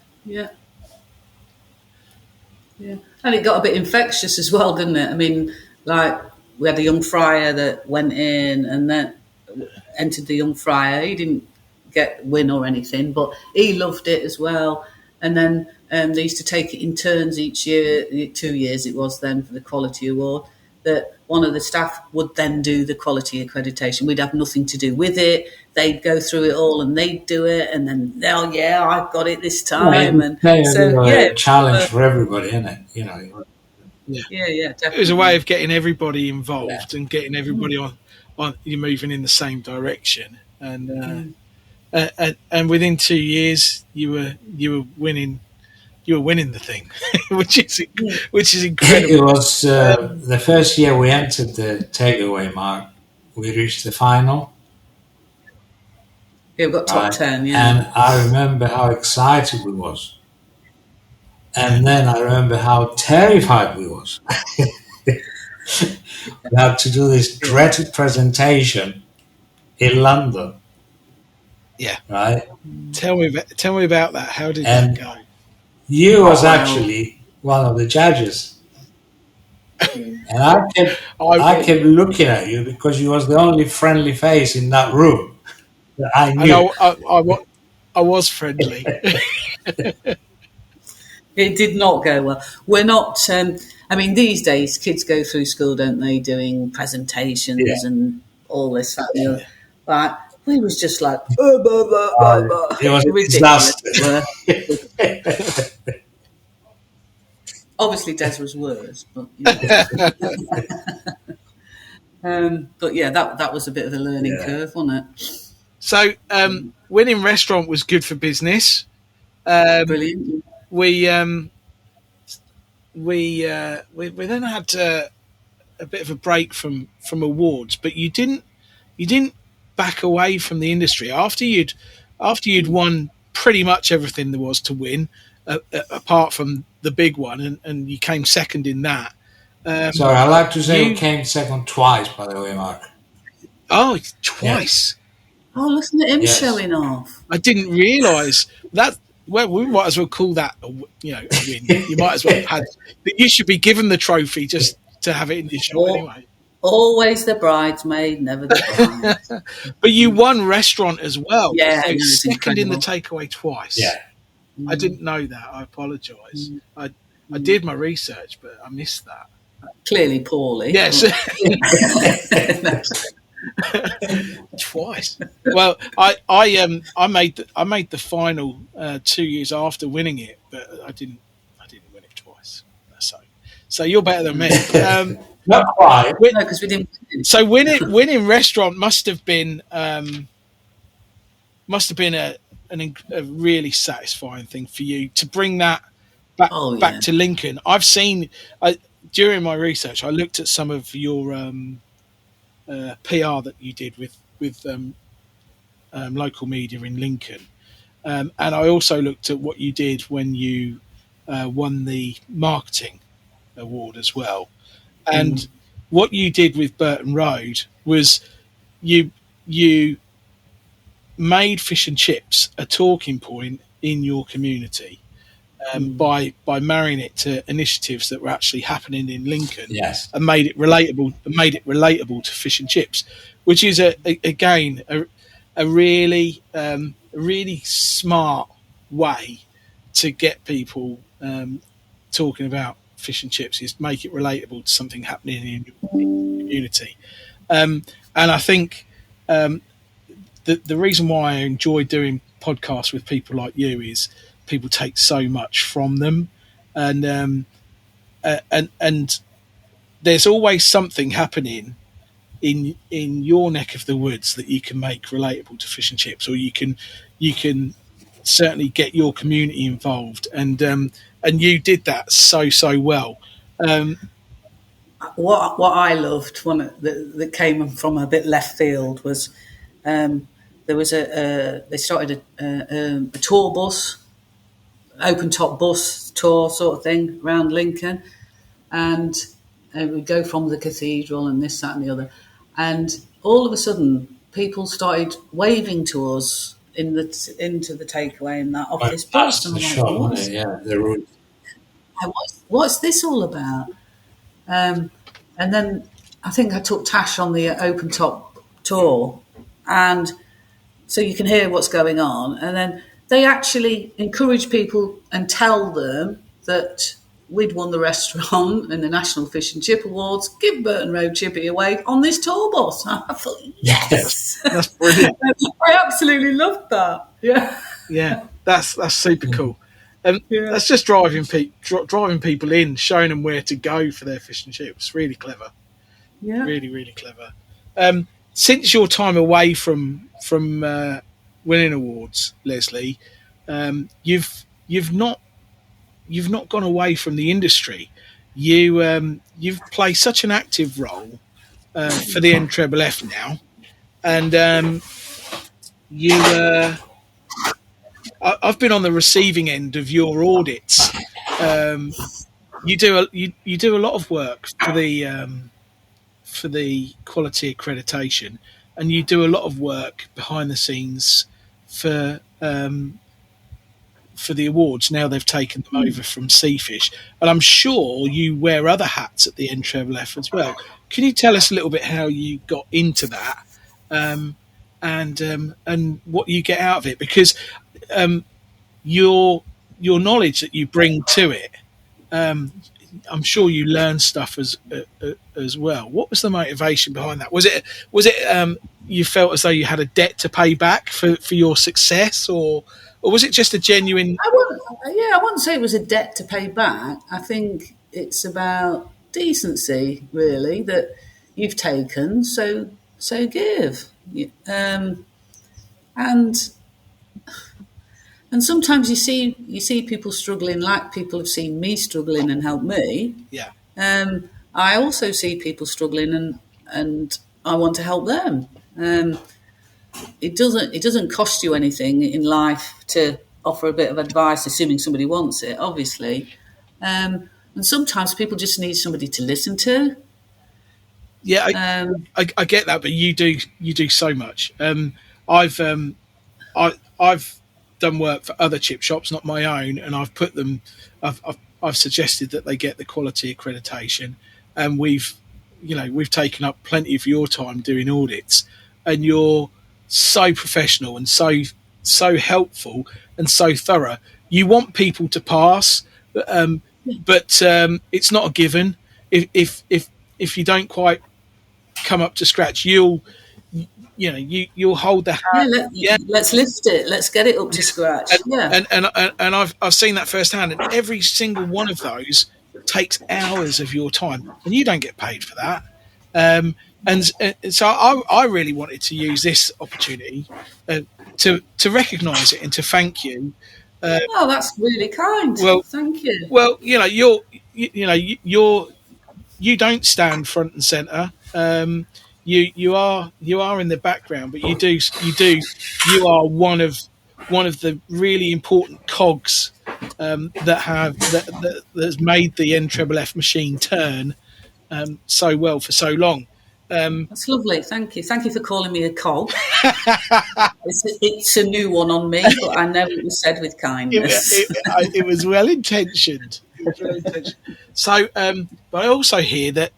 And it got a bit infectious as well, didn't it? I mean, like, we had a young friar that went in and then entered the young friar. He didn't win or anything, but he loved it as well. And then they used to take it in turns each year, 2 years it was then for the quality award, that one of the staff would then do the quality accreditation. We'd have nothing to do with it. They'd go through it all and they'd do it, and then, oh yeah, I've got it this time. A challenge for everybody, isn't it? definitely. It was a way of getting everybody involved and getting everybody on you're moving in the same direction. And within 2 years, you were winning the thing, which is incredible. It was the first year we entered the takeaway, Mark. We reached the final. Yeah, we got top 10, And I remember how excited we was. And then I remember how terrified we was. We had to do this dreaded presentation in London. Yeah. Right? Tell me about that. How did that go? You was actually one of the judges. And I kept looking at you because you was the only friendly face in that room that I knew. I was friendly. It did not go well. We're not. I mean, these days kids go through school, don't they, doing presentations and all this, that, and the other. But we was just like, it was ridiculous. Obviously, Des was worse, but but yeah, that was a bit of a learning curve, wasn't it? So, winning restaurant was good for business. Brilliant. We then had a bit of a break from awards, but you didn't back away from the industry after you'd won pretty much everything there was to win, apart from the big one, and you came second in that. Sorry, I'd like to say you came second twice, by the way, Mark. Oh, twice. Oh, listen at him showing off. I didn't realise that. Well, we might as well call that a win. You might as well have had. You should be given the trophy just to have it in your shop anyway. Always the bridesmaid, never the bride. But you won restaurant as well. Yeah, so second in the takeaway twice. Yeah, I didn't know that. I apologise. I did my research, but I missed that. Clearly poorly. Yes. Twice. Well, I made the final 2 years after winning it, but I didn't win it twice. So you're better than me. Not quite. No, because we didn't. So winning restaurant must have been a really satisfying thing for you to bring that back to Lincoln. I've seen during my research, I looked at some of your PR that you did with local media in Lincoln, and I also looked at what you did when you won the marketing award as well. And what you did with Burton Road was you made fish and chips a talking point in your community by marrying it to initiatives that were actually happening in Lincoln. Yes. And made it relatable to fish and chips, which is a really smart way to get people talking about fish and chips, is make it relatable to something happening in your community. And I think the reason why I enjoy doing podcasts with people like you is people take so much from them, and there's always something happening in your neck of the woods that you can make relatable to fish and chips, or you can certainly get your community involved, and you did that so well. What I loved, one that came from a bit left field, was there was they started a tour bus, open top bus tour sort of thing around Lincoln, and we go from the cathedral and this, that, and the other, and all of a sudden people started waving to us into the takeaway and that off this bus, and I'm like, what's this all about? And then I think I took Tash on the open top tour, and so you can hear what's going on, and then they actually encourage people and tell them that we'd won the restaurant in the National Fish and Chip Awards, give Burton Road Chippy away on this tour bus. I thought, yes. That's brilliant. I absolutely loved that. Yeah. Yeah, that's super cool. Yeah. That's just driving people in, showing them where to go for their fish and chips. Really clever. Yeah. Really, really clever. Since your time away from winning awards, Lesley, you've not gone away from the industry. You've played such an active role for the NFFF now, and you. I've been on the receiving end of your audits. You do a lot of work for the quality accreditation, and you do a lot of work behind the scenes for the awards. Now they've taken them over from Seafish, and I'm sure you wear other hats at the NFFF as well. Can you tell us a little bit how you got into that, and what you get out of it? Because your knowledge that you bring to it, I'm sure you learn stuff as well. What was the motivation behind that? Was it you felt as though you had a debt to pay back for your success, or was it just a genuine? I wouldn't say it was a debt to pay back. I think it's about decency, really, that you've taken, so give. And sometimes you see people struggling, like people have seen me struggling and helped me. Yeah. I also see people struggling, and I want to help them. It doesn't cost you anything in life to offer a bit of advice, assuming somebody wants it, obviously. And sometimes people just need somebody to listen to. Yeah, I get that, but you do so much. I've done work for other chip shops, not my own, and I've put them. I've suggested that they get the quality accreditation, and we've taken up plenty of your time doing audits, and you're so professional and so helpful and so thorough. You want people to pass, but it's not a given. If you don't quite come up to scratch, you'll hold the hat. Let's lift it. Let's get it up to scratch. And I've seen that firsthand. And every single one of those takes hours of your time, and you don't get paid for that. And so I really wanted to use this opportunity to recognise it and to thank you. That's really kind. Well, thank you. Well, you don't stand front and centre. You are in the background, but you are one of the really important cogs that has made the NFFF machine turn so well for so long. That's lovely. Thank you. Thank you for calling me a cog. It's a new one on me, but I know it was said with kindness. It was well intentioned. So, but I also hear that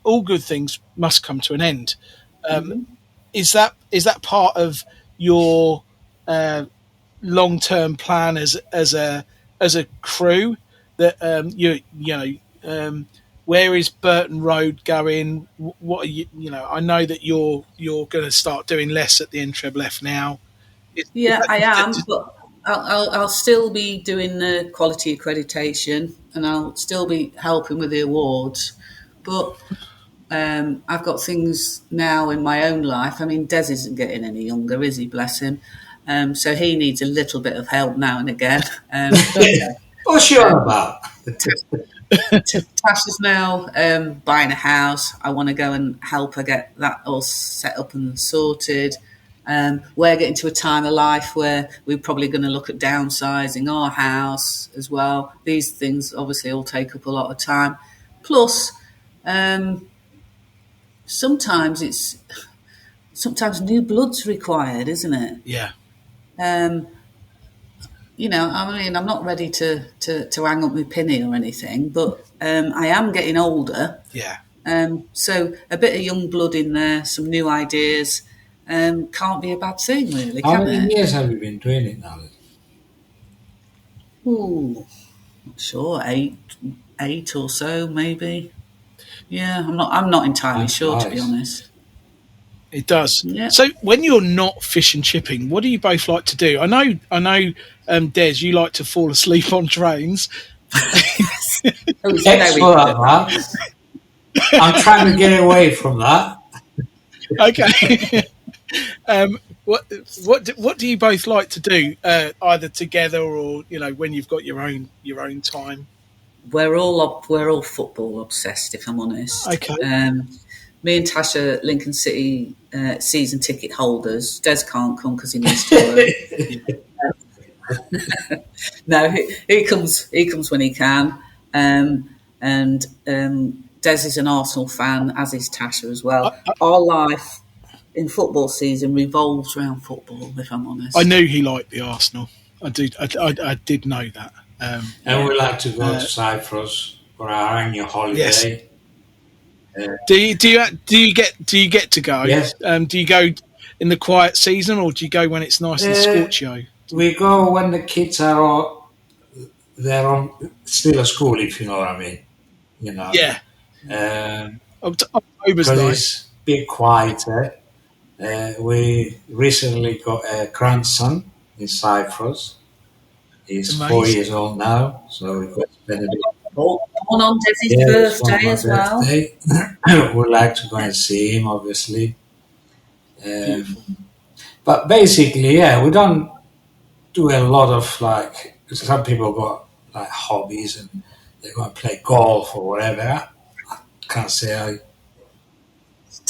all good things must come to an end. Is that part of your long-term plan as a crew? That where is Burton Road going? What are you? I know that you're going to start doing less at the NFFF now. I am, but I'll still be doing the quality accreditation, and I'll still be helping with the awards. But I've got things now in my own life. I mean, Des isn't getting any younger, is he? Bless him. So he needs a little bit of help now and again. What's you on about? Tash is now buying a house. I want to go and help her get that all set up and sorted. We're getting to a time of life where we're probably going to look at downsizing our house as well. These things obviously all take up a lot of time. Plus, sometimes new blood's required, isn't it? Yeah. I mean, I'm not ready to hang up my pinny or anything, but I am getting older. Yeah. So a bit of young blood in there, some new ideas, can't be a bad thing, really. How many years have you been doing it now? Ooh, not sure, 8 or so, maybe. Yeah, I'm not entirely sure, to be honest. It does. Yeah. So when you're not fish and chipping, what do you both like to do? I know, Des, you like to fall asleep on trains. Oh, it's Excellent at that. I'm trying to get away from that. Okay. What do you both like to do, either together or when you've got your own time? We're all football obsessed, if I'm honest. Okay. Me and Tasha, Lincoln City season ticket holders. Des can't come because he needs to work. No, he comes when he can. And Des is an Arsenal fan, as is Tasha as well. Our life in football season revolves around football, if I'm honest. I knew he liked the Arsenal. I did know that. And we like to go to Cyprus for our annual holiday. Yes. Do you get to go? Yes. Do you go in the quiet season, or do you go when it's nice and scorchio? We go when the kids are they're still at school, if you know what I mean. Yeah. Because it's a bit quieter. We recently got a grandson in Cyprus. He's 4 years old now, so we've got to spend a bit. Born on Des's birthday as well. We'd like to go and see him, obviously. But basically, we don't do a lot of some people got hobbies and they go and play golf or whatever. I can't say I.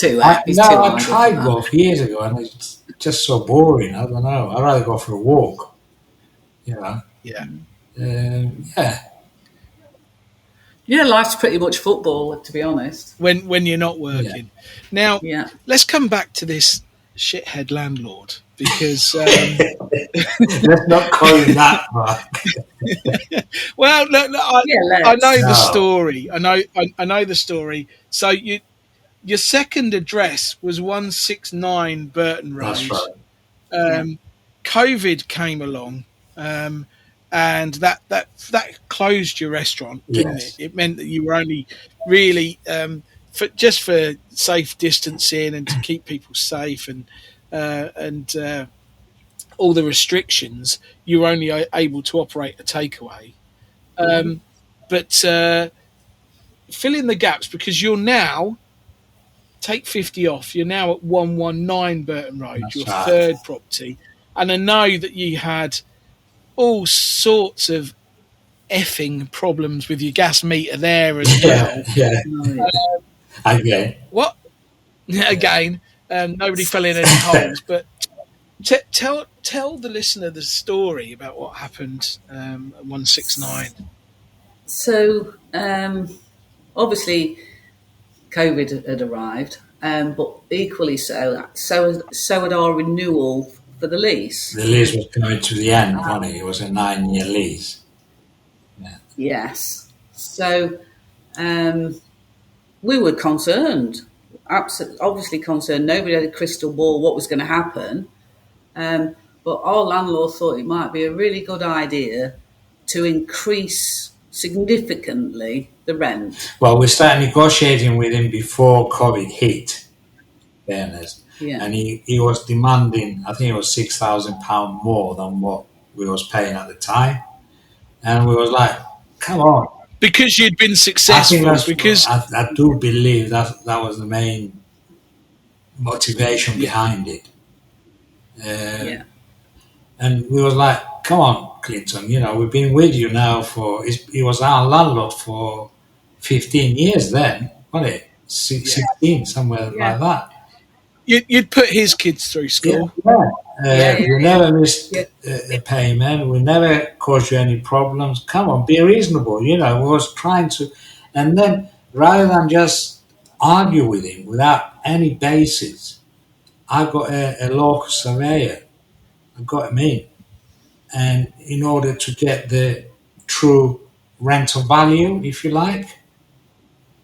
I tried golf years ago and it's just so boring. I don't know. I'd rather go for a walk. Yeah. Yeah, life's pretty much football, to be honest. When you're not working. Now, let's come back to this shithead landlord, because let's not call him that, Mark. Well, look, I know the story. I know the story. So your second address was 169 Burton Road. That's right. COVID came along. And that closed your restaurant, didn't it? It meant that you were only really for safe distancing and to keep people safe and all the restrictions. You were only able to operate a takeaway. But fill in the gaps, because you're now, take 50 off. You're now at 119 Burton Road, your third property, and I know that you had all sorts of effing problems with your gas meter there as well. Again. What? Again, nobody fell in any holes. But tell the listener the story about what happened at 169. So, obviously, COVID had arrived, but equally so had our renewal for the lease. The lease was coming to the end, wasn't it? It was a 9-year lease. Yeah. Yes. So we were concerned, obviously concerned. Nobody had a crystal ball what was going to happen. But our landlord thought it might be a really good idea to increase significantly the rent. Well, we started negotiating with him before COVID hit, fairness. Yeah. And he was demanding, I think it was £6,000 more than what we was paying at the time. And we was like, come on. Because you'd been successful. I do believe that was the main motivation behind it. And we was like, come on, Clinton, we've been with you now he was our landlord for 15 years then, wasn't it? 16, somewhere like that. You'd put his kids through school. We never missed a payment. We never caused you any problems. Come on, be reasonable. We was trying to. And then rather than just argue with him without any basis, I got a local surveyor. I got him in. And in order to get the true rental value, if you like.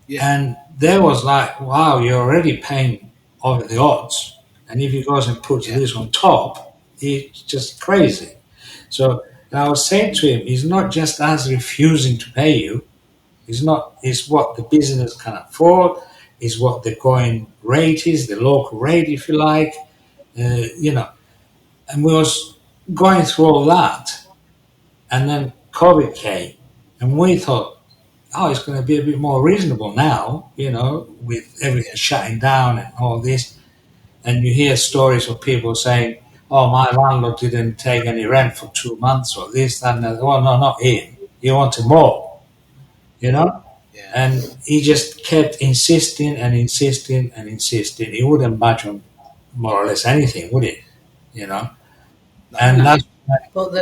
Yeah. And there was like, wow, you're already paying over the odds, and if he goes and puts this on top, it's just crazy. So I was saying to him, it's not just us refusing to pay you, it's what the business can afford, is what the going rate is, the local rate, if you like, you know. And we was going through all that, and then COVID came, and we thought, oh, it's going to be a bit more reasonable now, you know, with everything shutting down and all this. And you hear stories of people saying, oh, my landlord didn't take any rent for 2 months or this, that, and that. Oh, no, not him. He wanted more, you know? Yeah. And he just kept insisting and insisting and insisting. He wouldn't budge on more or less anything, would he? You know? And No. that's... But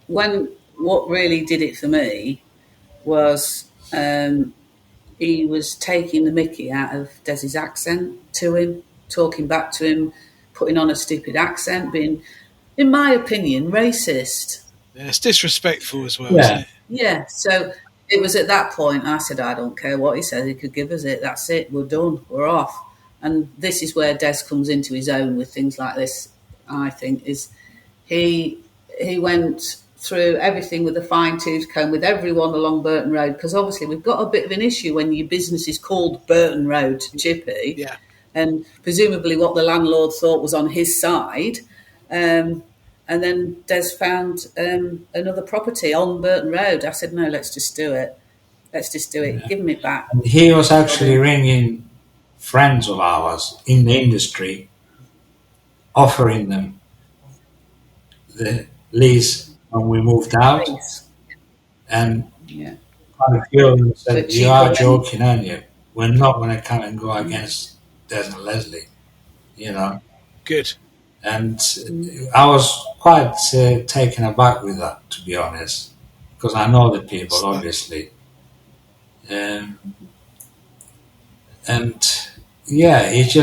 when what really did it for me was he was taking the mickey out of Des's accent to him, talking back to him, putting on a stupid accent, being, in my opinion, racist. Yeah, it's disrespectful as well, Yeah. isn't it? Yeah, so it was at that point I said, I don't care what he says, he could give us it, that's it, we're done, we're off. And this is where Des comes into his own with things like this, I think, is he went through everything with a fine-tooth comb with everyone along Burton Road, because obviously we've got a bit of an issue when your business is called Burton Road Chippy, Yeah. and presumably what the landlord thought was on his side. And then Des found another property on Burton Road. I said, no, let's just do it. Let's just do it. Yeah. Give him it back. And he was actually ringing friends of ours in the industry, offering them the lease when we moved out. Please. And Yeah. quite a few of them said, But you are cheaper. joking, aren't you? We're not going to come and go against Des and Lesley, you know. Good. And I was quite taken aback with that, to be honest, because I know the people, obviously. And yeah, it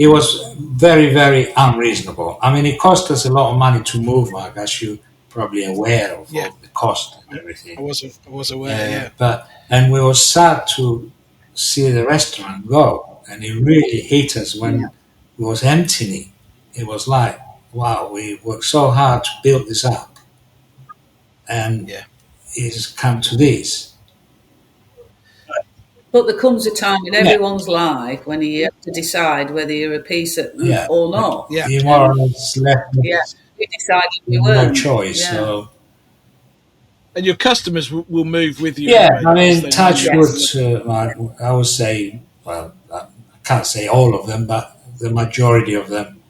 was very, very unreasonable. I mean, it cost us a lot of money to move, Mark, as you're probably aware of Yeah. all the cost and everything. I was aware, yeah. And we were sad to see the restaurant go, and it really hit us when it was emptying. It was like, wow, we worked so hard to build this up, and it's come to this. But there comes a time in everyone's life when you have to decide whether you're a piece of or not. Yeah. You more or less left with We decided we no weren't. choice. Yeah. So And your customers will move with you. yeah, anyway, I mean, because touch they know wood. Mark, I would say, well, I can't say all of them, but the majority of them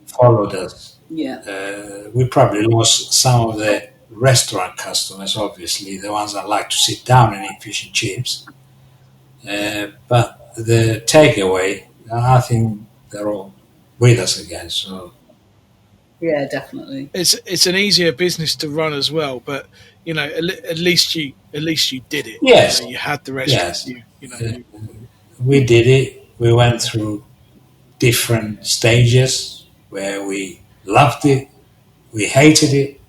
followed us. Yeah. We probably lost some of the restaurant customers, obviously, the ones that like to sit down and eat fish and chips. But the takeaway, I think they're all with us again. So Yeah, definitely. it's an easier business to run as well. But you know, at least you did it. Yes. You had the restaurant. Yes. You know. We did it. We went through different stages where we loved it, we hated it.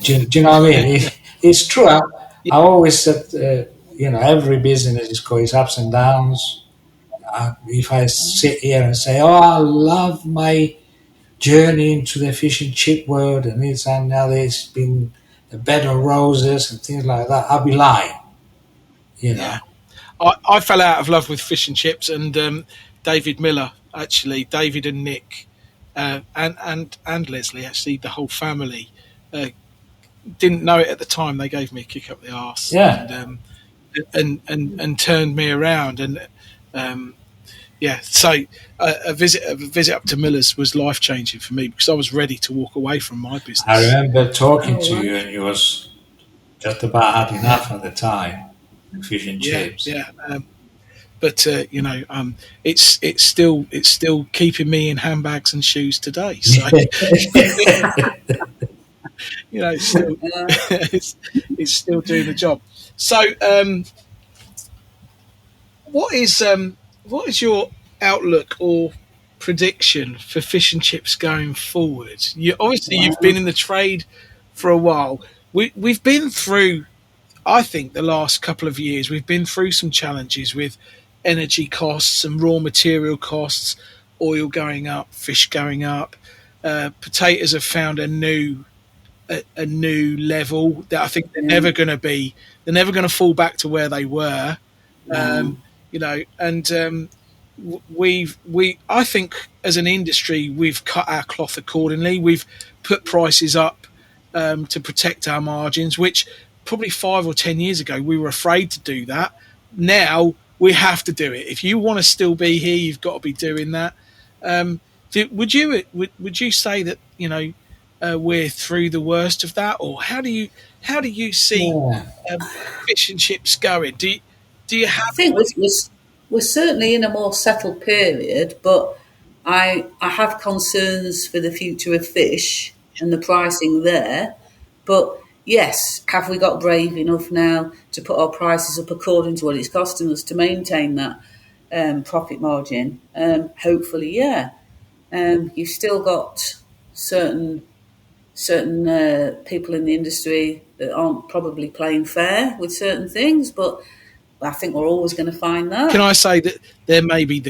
Do you know what I mean? It's true. I always said, you know, every business has got its ups and downs. If I sit here and say, oh, I love my journey into the fish and chip world, and this and now there's been a bed of roses and things like that, I'll be lying. You know. Yeah. I fell out of love with fish and chips, and David Miller, actually, David and Nick, and Lesley, actually, the whole family, didn't know it at the time. They gave me a kick up the arse, and turned me around, and so a visit up to Miller's was life changing for me because I was ready to walk away from my business. I remember talking to you, and you was just about had enough at the time. Fish and chips. Yeah. But you know, it's still keeping me in handbags and shoes today. So you know, it's still doing the job. So, what is your outlook or prediction for fish and chips going forward? You've been in the trade for a while. We've been through, I think, the last couple of years, we've been through some challenges with energy costs and raw material costs, oil going up, fish going up. Potatoes have found a new level that I think they're never going to fall back to where they were. You know, and I think as an industry we've cut our cloth accordingly. We've put prices up to protect our margins, which probably 5 or 10 years ago we were afraid to do that. Now we have to do it. If you want to still be here, you've got to be doing that. Would you say that, you know, we're through the worst of that, or how do you see fish and chips going? Do you have? I think we're certainly in a more settled period, but I have concerns for the future of fish and the pricing there. But yes, have we got brave enough now to put our prices up according to what it's costing us to maintain that profit margin? Hopefully, yeah. You've still got certain people in the industry that aren't probably playing fair with certain things, but I think we're always going to find that. Can I say that there may be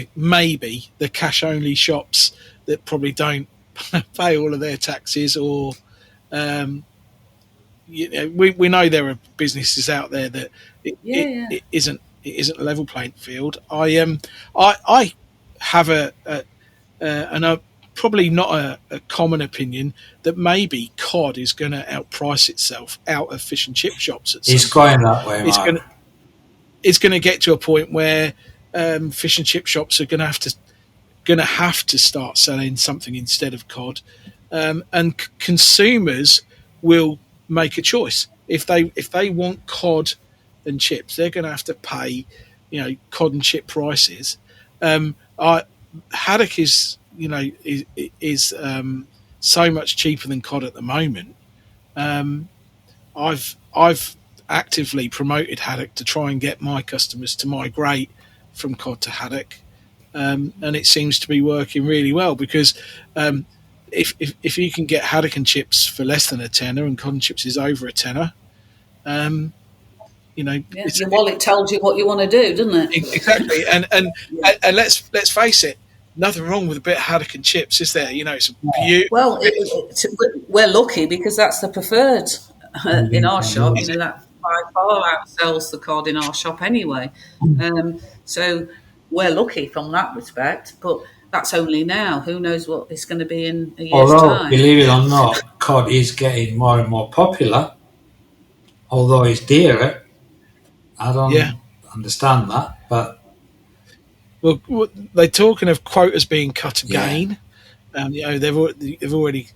the cash only shops that probably don't pay all of their taxes, or you know, we know there are businesses out there that it isn't a level playing field. I have a probably not a common opinion that maybe cod is going to outprice itself out of fish and chip shops. It's going that way, Mark. It's going to get to a point where fish and chip shops are going to have to start selling something instead of cod, and consumers will make a choice. If they want cod and chips, they're going to have to pay, you know, cod and chip prices. Haddock is, you know, is so much cheaper than cod at the moment. I've actively promoted haddock to try and get my customers to migrate from cod to haddock, and it seems to be working really well, because if you can get haddock and chips for less than a tenner, and cod and chips is over a tenner, you know, your wallet tells you what you want to do, doesn't it? Exactly, and let's face it, nothing wrong with a bit of haddock and chips, is there? You know, it's a beautiful. Well, we're lucky because that's the preferred in our shop. You know, that by far outsells the cod in our shop anyway. So we're lucky from that respect, but that's only now. Who knows what it's going to be in a year's time? Believe it or not, cod is getting more and more popular, although it's dearer. I don't understand that, but well, they're talking of quotas being cut again. You know, they've already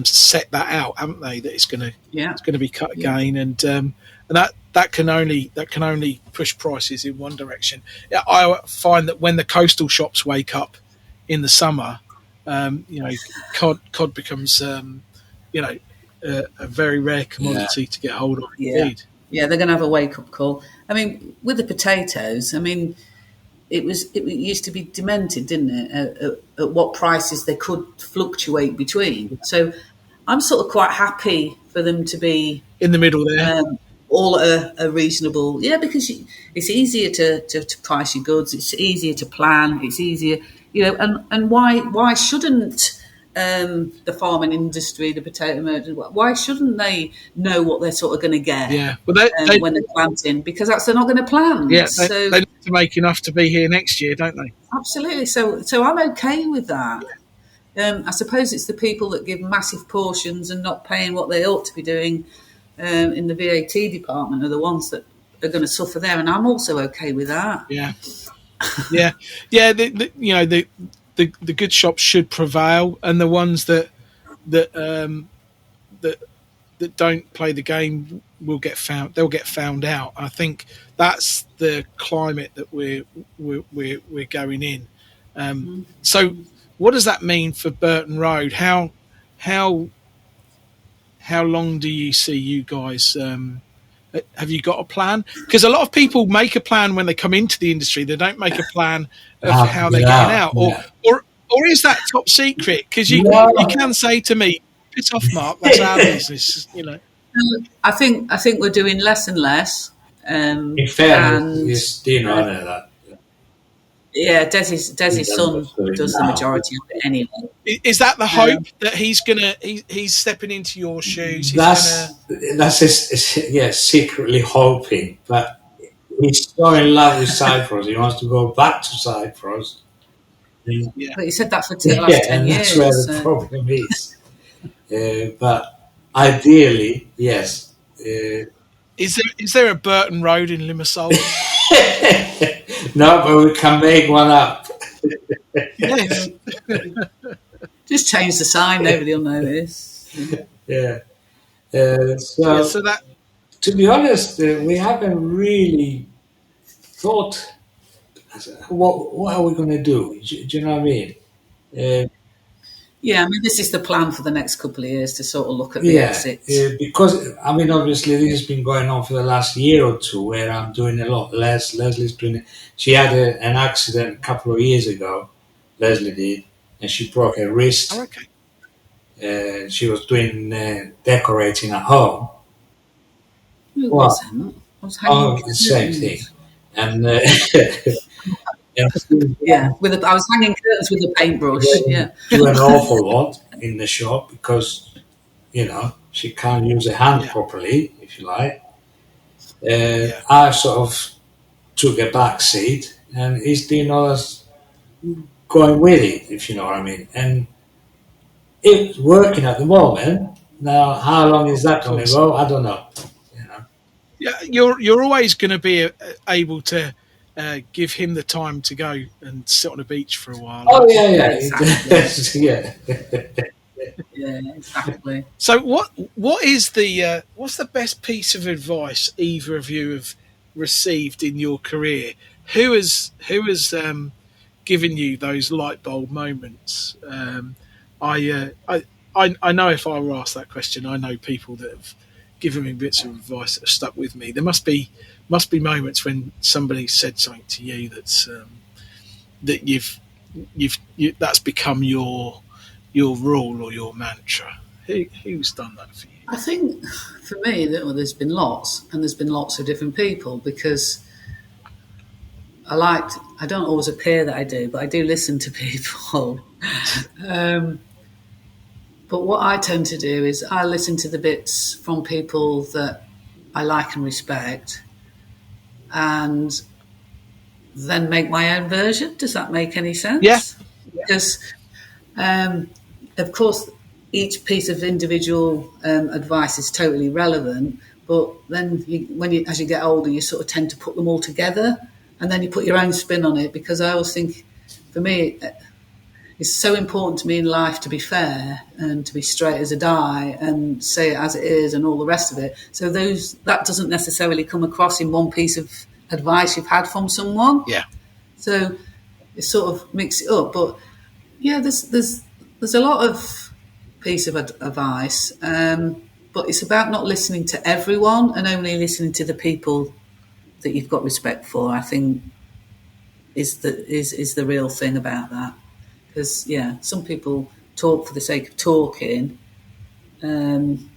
set that out, haven't they? That it's going to be cut again, and that can only push prices in one direction. I find that when the coastal shops wake up in the summer, you know, cod becomes you know, a very rare commodity to get hold of. Indeed. Yeah, they're going to have a wake up call. I mean, with the potatoes, I mean, it used to be demented, didn't it? At what prices they could fluctuate between. So I'm sort of quite happy for them to be in the middle there. All at a reasonable, because it's easier to price your goods. It's easier to plan. It's easier, you know. And why shouldn't the farming industry, the potato merchants, why shouldn't they know what they're sort of going to get? Yeah, well, when they're planting, because they're not going to plant. Yeah, they need to make enough to be here next year, don't they? Absolutely. So I'm okay with that. I suppose it's the people that give massive portions and not paying what they ought to be doing in the VAT department are the ones that are going to suffer there, and I'm also okay with that. Yeah. You know, the good shops should prevail, and the ones that don't play the game will get found. They'll get found out. I think that's the climate that we're going in. So, what does that mean for Burton Road? How long do you see you guys? Have you got a plan? Because a lot of people make a plan when they come into the industry. They don't make a plan of how they're getting out, or is that top secret? Because you can say to me, "Piss off, Mark. That's our business." You know. I think we're doing less and less. In fairness, do you know that? Yeah, Des's son does the majority of it anyway. Is that the hope that he's stepping into your shoes? That's secretly hoping, but he's so in love with Cyprus. He wants to go back to Cyprus. Yeah. But you said that for the last 10 and years. that's where the problem is. But ideally, yes. Is there a Burton Road in Limassol? No, but we can make one up. Yes. Just change the sign. Nobody will know this. Yeah. Yeah, so that To be honest, we haven't really thought, what are we going to do? Do you know what I mean? Yeah, I mean, this is the plan for the next couple of years to sort of look at the Yeah, exits. because, I mean, obviously this has been going on for the last year or two where I'm doing a lot less. Leslie's doing it. She had an accident a couple of years ago, Lesley did, and she broke her wrist. oh, okay. She was doing decorating at home. Who Well, was that? I was hanging the same thing. And, yeah, I was hanging curtains with a paintbrush. Yeah, do an awful lot in the shop because, you know, she can't use her hand properly, if you like. I sort of took a back seat and he's doing all this going with it, if you know what I mean. And it's working at the moment. Now, how long is that going to go? I don't know. You know. Yeah, you're always going to be able to give him the time to go and sit on a beach for a while. Oh yeah, exactly. yeah. Yeah, exactly. So what's the best piece of advice either of you have received in your career? Who has given you those light bulb moments? I know if I were asked that question, I know people that have given me bits of advice that have stuck with me. There must be moments when somebody said something to you that's that you've that's become your rule or your mantra. Who's done that for you? I think for me, there's been lots, and there's been lots of different people because I don't always appear that I do, but I do listen to people. But what I tend to do is I listen to the bits from people that I like and respect and then make my own version. Does that make any sense? Yeah. Because, of course, each piece of individual advice is totally relevant, but then as you get older, you sort of tend to put them all together and then you put your own spin on it, because I always think, for me, it's so important to me in life to be fair and to be straight as a die and say it as it is and all the rest of it. So that doesn't necessarily come across in one piece of advice you've had from someone. Yeah. So it sort of mix it up. But yeah, there's a lot of piece of advice, but it's about not listening to everyone and only listening to the people that you've got respect for. I think is the real thing about that. Because, some people talk for the sake of talking, and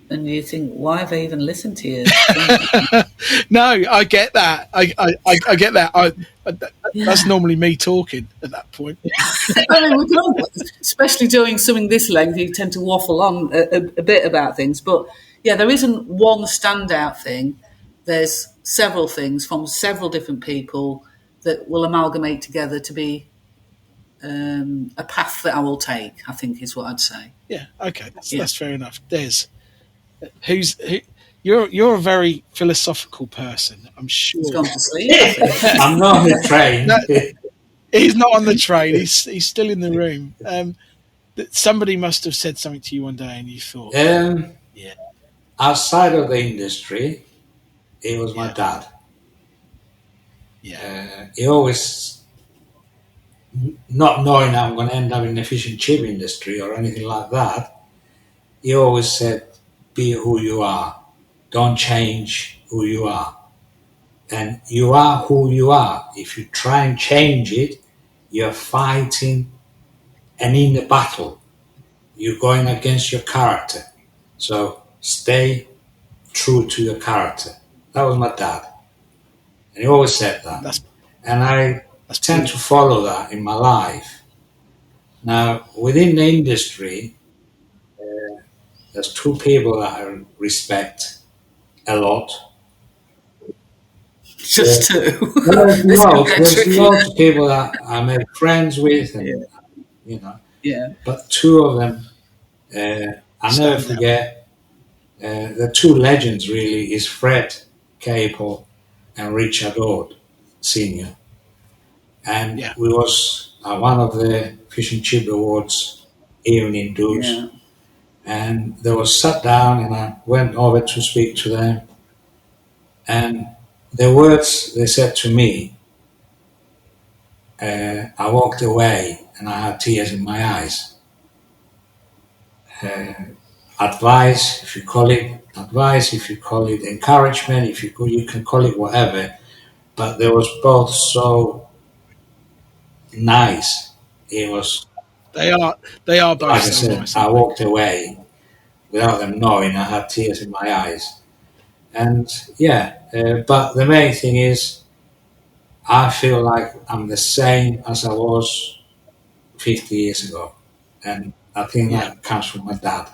you think, why have I even listened to you? No, I get that. I get that. That's normally me talking at that point. I mean, we can all, especially doing something this length, you tend to waffle on a bit about things. But, there isn't one standout thing. There's several things from several different people that will amalgamate together to be a path that I will take, I think is what I'd say. Yeah, okay, that's fair enough. Des, you're a very philosophical person, I'm sure. He's gone to sleep. I'm not on the train. No, he's not on the train. He's still in the room. Somebody must have said something to you one day, and you thought, outside of the industry, it was my dad. Yeah, he always, not knowing I'm going to end up in the fish and chip industry or anything like that, he always said, be who you are. Don't change who you are. And you are who you are. If you try and change it, you're fighting and in the battle. You're going against your character. So stay true to your character. That was my dad. And he always said that. And I tend to follow that in my life. Now, within the industry, there's two people that I respect a lot. Just two. There's lots of people that I made friends with, and you know, but two of them I'll never forget. The two legends really is Fred Capel and Richard Ord, Senior, and we was at one of the Fish and Chip Awards evening dues, and they was sat down, and I went over to speak to them, and the words they said to me, I walked away and I had tears in my eyes. Advice, if you call it advice, if you call it encouragement, if you can call it whatever, but they was both so nice. It was. They are both like I so said, nice. I walked away without them knowing. I had tears in my eyes, and but the main thing is, I feel like I'm the same as I was 50 years ago, and I think that comes from my dad.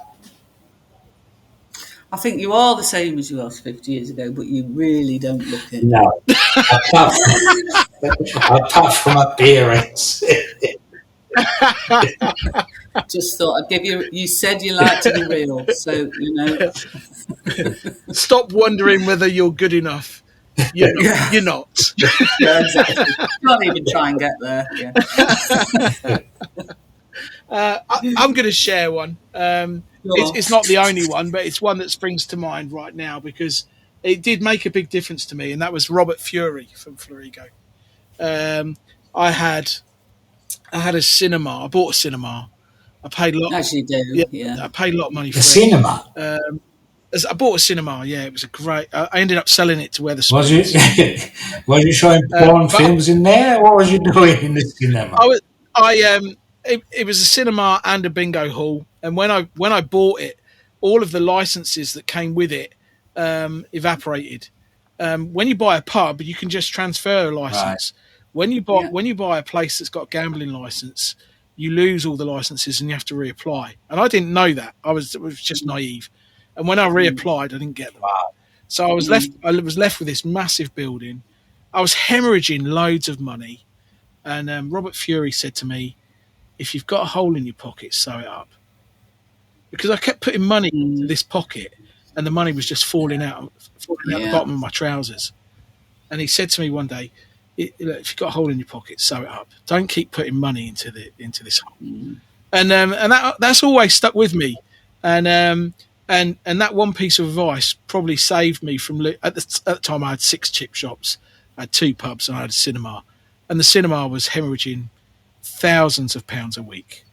I think you are the same as you was 50 years ago, but you really don't look it. No, apart from appearance. Just thought I'd give you. You said you like to be real, so you know. Stop wondering whether you're good enough. You're not. Yeah, exactly. Can't even try and get there. Yeah. I'm going to share one. It's not the only one, but it's one that springs to mind right now because it did make a big difference to me, and that was Robert Fury from Florigo. I had a cinema. I bought a cinema. I paid a lot. Actually, do I paid a lot of money for it. Cinema. I bought a cinema. Yeah, it was a great. I ended up selling it to Wetherspoons. Was you showing porn films in there? What was you doing in the cinema? It was a cinema and a bingo hall, and when I bought it, all of the licenses that came with it evaporated. When you buy a pub, you can just transfer a license. Right. When you buy a place that's got a gambling license, you lose all the licenses and you have to reapply. And I didn't know that. I was just naive. And when I reapplied, I didn't get them. Wow. So I was left with this massive building. I was hemorrhaging loads of money, and Robert Fury said to me, if you've got a hole in your pocket, sew it up. Because I kept putting money into this pocket and the money was just falling out the bottom of my trousers. And he said to me one day, if you've got a hole in your pocket, sew it up. Don't keep putting money into this hole. And that's always stuck with me. And that one piece of advice probably saved me from, at the time I had 6 chip shops, I had 2 pubs and I had a cinema. And the cinema was hemorrhaging thousands of pounds a week.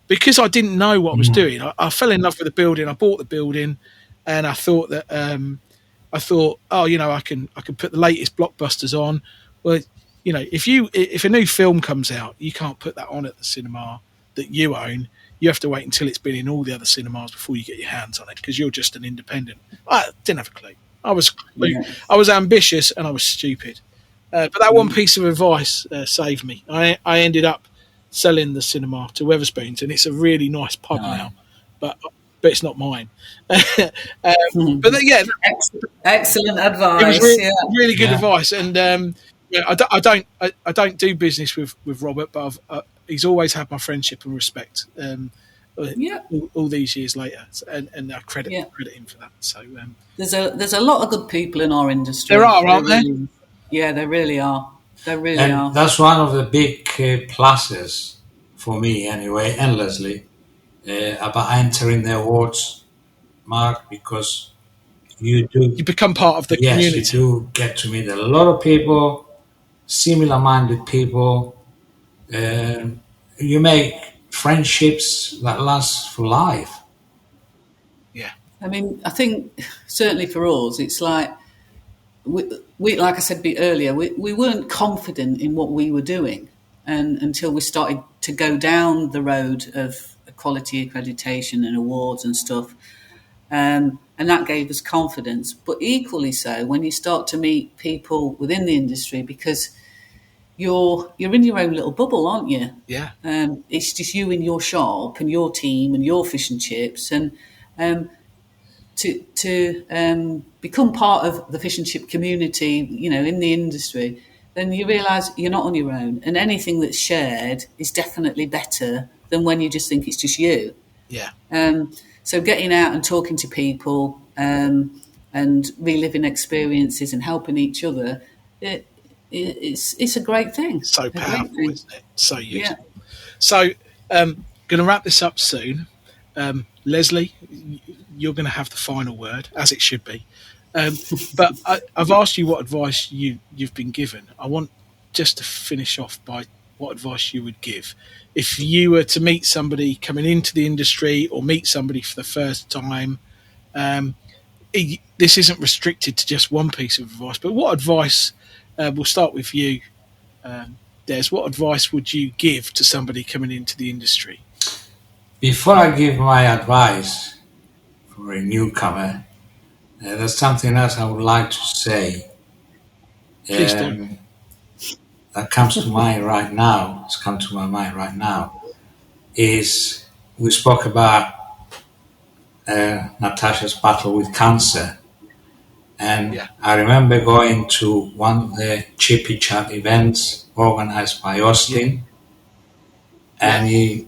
Because I didn't know what I was doing. I fell in love with the building. I bought the building, and I thought that I can put the latest blockbusters on. Well, if a new film comes out, you can't put that on at the cinema that you own. You have to wait until it's been in all the other cinemas before you get your hands on it because you're just an independent. I didn't have a clue. I was ambitious and I was stupid. But that one piece of advice saved me. I ended up selling the cinema to Wetherspoons, and it's a really nice pub now, but it's not mine. But excellent advice. It was really good advice, and I don't do business with Robert, but he's always had my friendship and respect. All these years later, and I credit him for that. So there's a lot of good people in our industry. There are, aren't there? Yeah, there really are. There really are. That's one of the big pluses for me, anyway, and Lesley, about entering the awards, Mark, because you become part of the community. Yes, you do get to meet a lot of people, similar-minded people. You make friendships that last for life. Yeah. I mean, I think certainly for us, it's like, we like I said earlier, we weren't confident in what we were doing until we started to go down the road of quality accreditation and awards and stuff. And that gave us confidence. But equally so, when you start to meet people within the industry, because you're in your own little bubble, aren't you? Yeah. It's just you in your shop and your team and your fish and chips. And to become part of the fish and chip community, in the industry, then you realise you're not on your own, and anything that's shared is definitely better than when you just think it's just you. Yeah. So getting out and talking to people and reliving experiences and helping each other, it's a great thing. So powerful, isn't it? So useful. Yeah. So, going to wrap this up soon. Lesley, you're going to have the final word, as it should be. But I've asked you what advice you've been given. I want just to finish off by what advice you would give. If you were to meet somebody coming into the industry or meet somebody for the first time, this isn't restricted to just one piece of advice, but what advice, we'll start with you, Des, what advice would you give to somebody coming into the industry? Before I give my advice for a newcomer, there's something else I would like to say. Please do. That comes to mind right now. It's come to my mind right now. Is we spoke about Natasha's battle with cancer, and I remember going to one of the Chippy Chat events organized by Austin, and he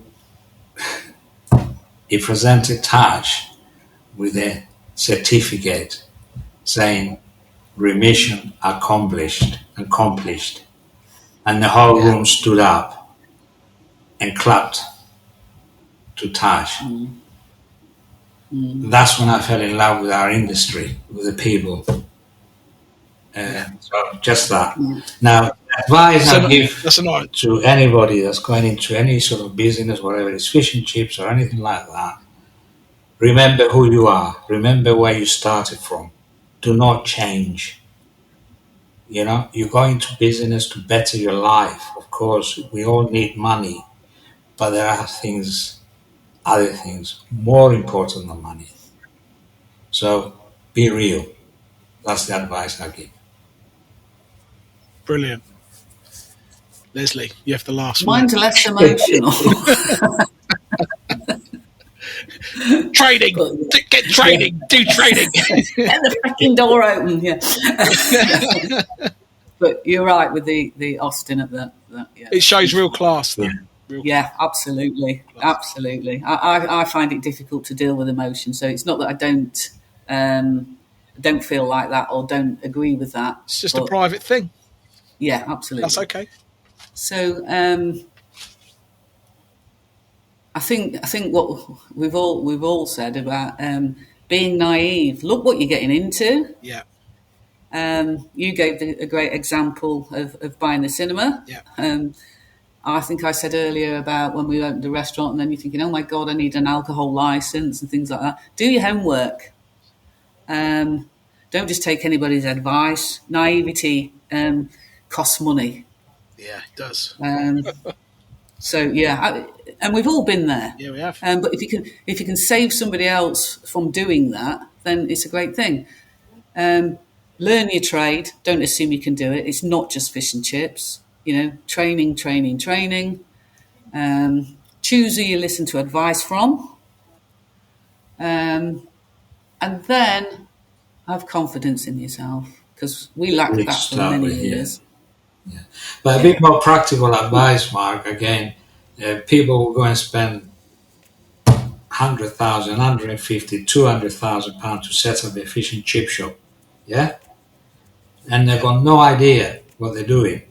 presented Taj with a certificate saying remission accomplished, and the whole room stood up and clapped to Taj. That's when I fell in love with our industry, with the people. So just that. Now, advice I give to anybody that's going into any sort of business, whatever it's fish and chips or anything like that, remember who you are. Remember where you started from. Do not change. You go into business to better your life. Of course, we all need money, but there are other things more important than money. So be real. That's the advice I give. Brilliant. Lesley, you have the last Mine's one. less emotional. Training. Get training. Do training. Get the freaking door open. Yeah. But you're right with the Austin at that. Yeah. It shows real class, though. Yeah, absolutely. Absolutely. I find it difficult to deal with emotion. So it's not that I don't feel like that or don't agree with that. It's just a private thing. Yeah, absolutely. That's okay. So I think what we've all said about being naive. Look what you're getting into. Yeah. You gave a great example of buying the cinema. Yeah. I think I said earlier about when we opened a restaurant and then you're thinking, oh my God, I need an alcohol license and things like that. Do your homework. Don't just take anybody's advice. Naivety costs money. Yeah, it does. So yeah, and we've all been there. Yeah, we have. But if you can save somebody else from doing that, then it's a great thing. Learn your trade. Don't assume you can do it. It's not just fish and chips. Training. Choose who you listen to advice from. And then have confidence in yourself, because we lacked that for many years. Yeah. But a bit more practical advice, Mark, again, people will go and spend 100,000, 150, 200,000 pounds to set up a fish and chip shop. Yeah? And they've got no idea what they're doing.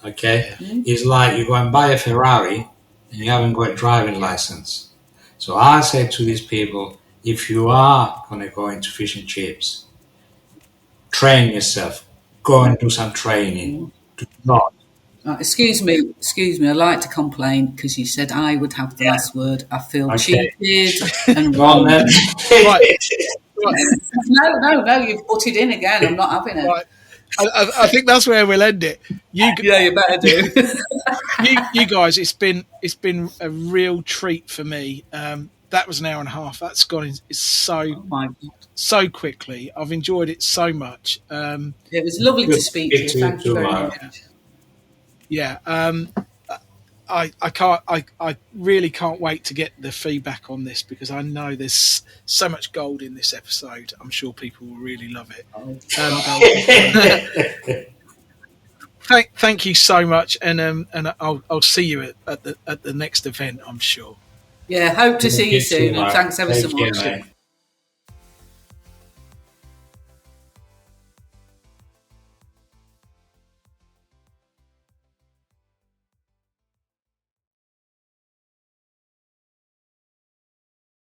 Okay? Mm-hmm. It's like you go and buy a Ferrari and you haven't got a driving license. So I say to these people, if you are going to go into fish and chips, train yourself. Go and do some training. Do not. Excuse me. I'd like to complain because you said I would have the last word. I feel cheated and wrong. Right. No, you've butted in again. I'm not having it. Right. I think that's where we'll end it. You better do. you guys, it's been a real treat for me. That was an hour and a half. That's gone so quickly. I've enjoyed it so much. It was lovely to speak to you. Thank you very much. Yeah. I really can't wait to get the feedback on this, because I know there's so much gold in this episode. I'm sure people will really love it. Thank you so much, and I'll see you at the next event, I'm sure. Yeah, hope to see you soon, and thanks ever so much.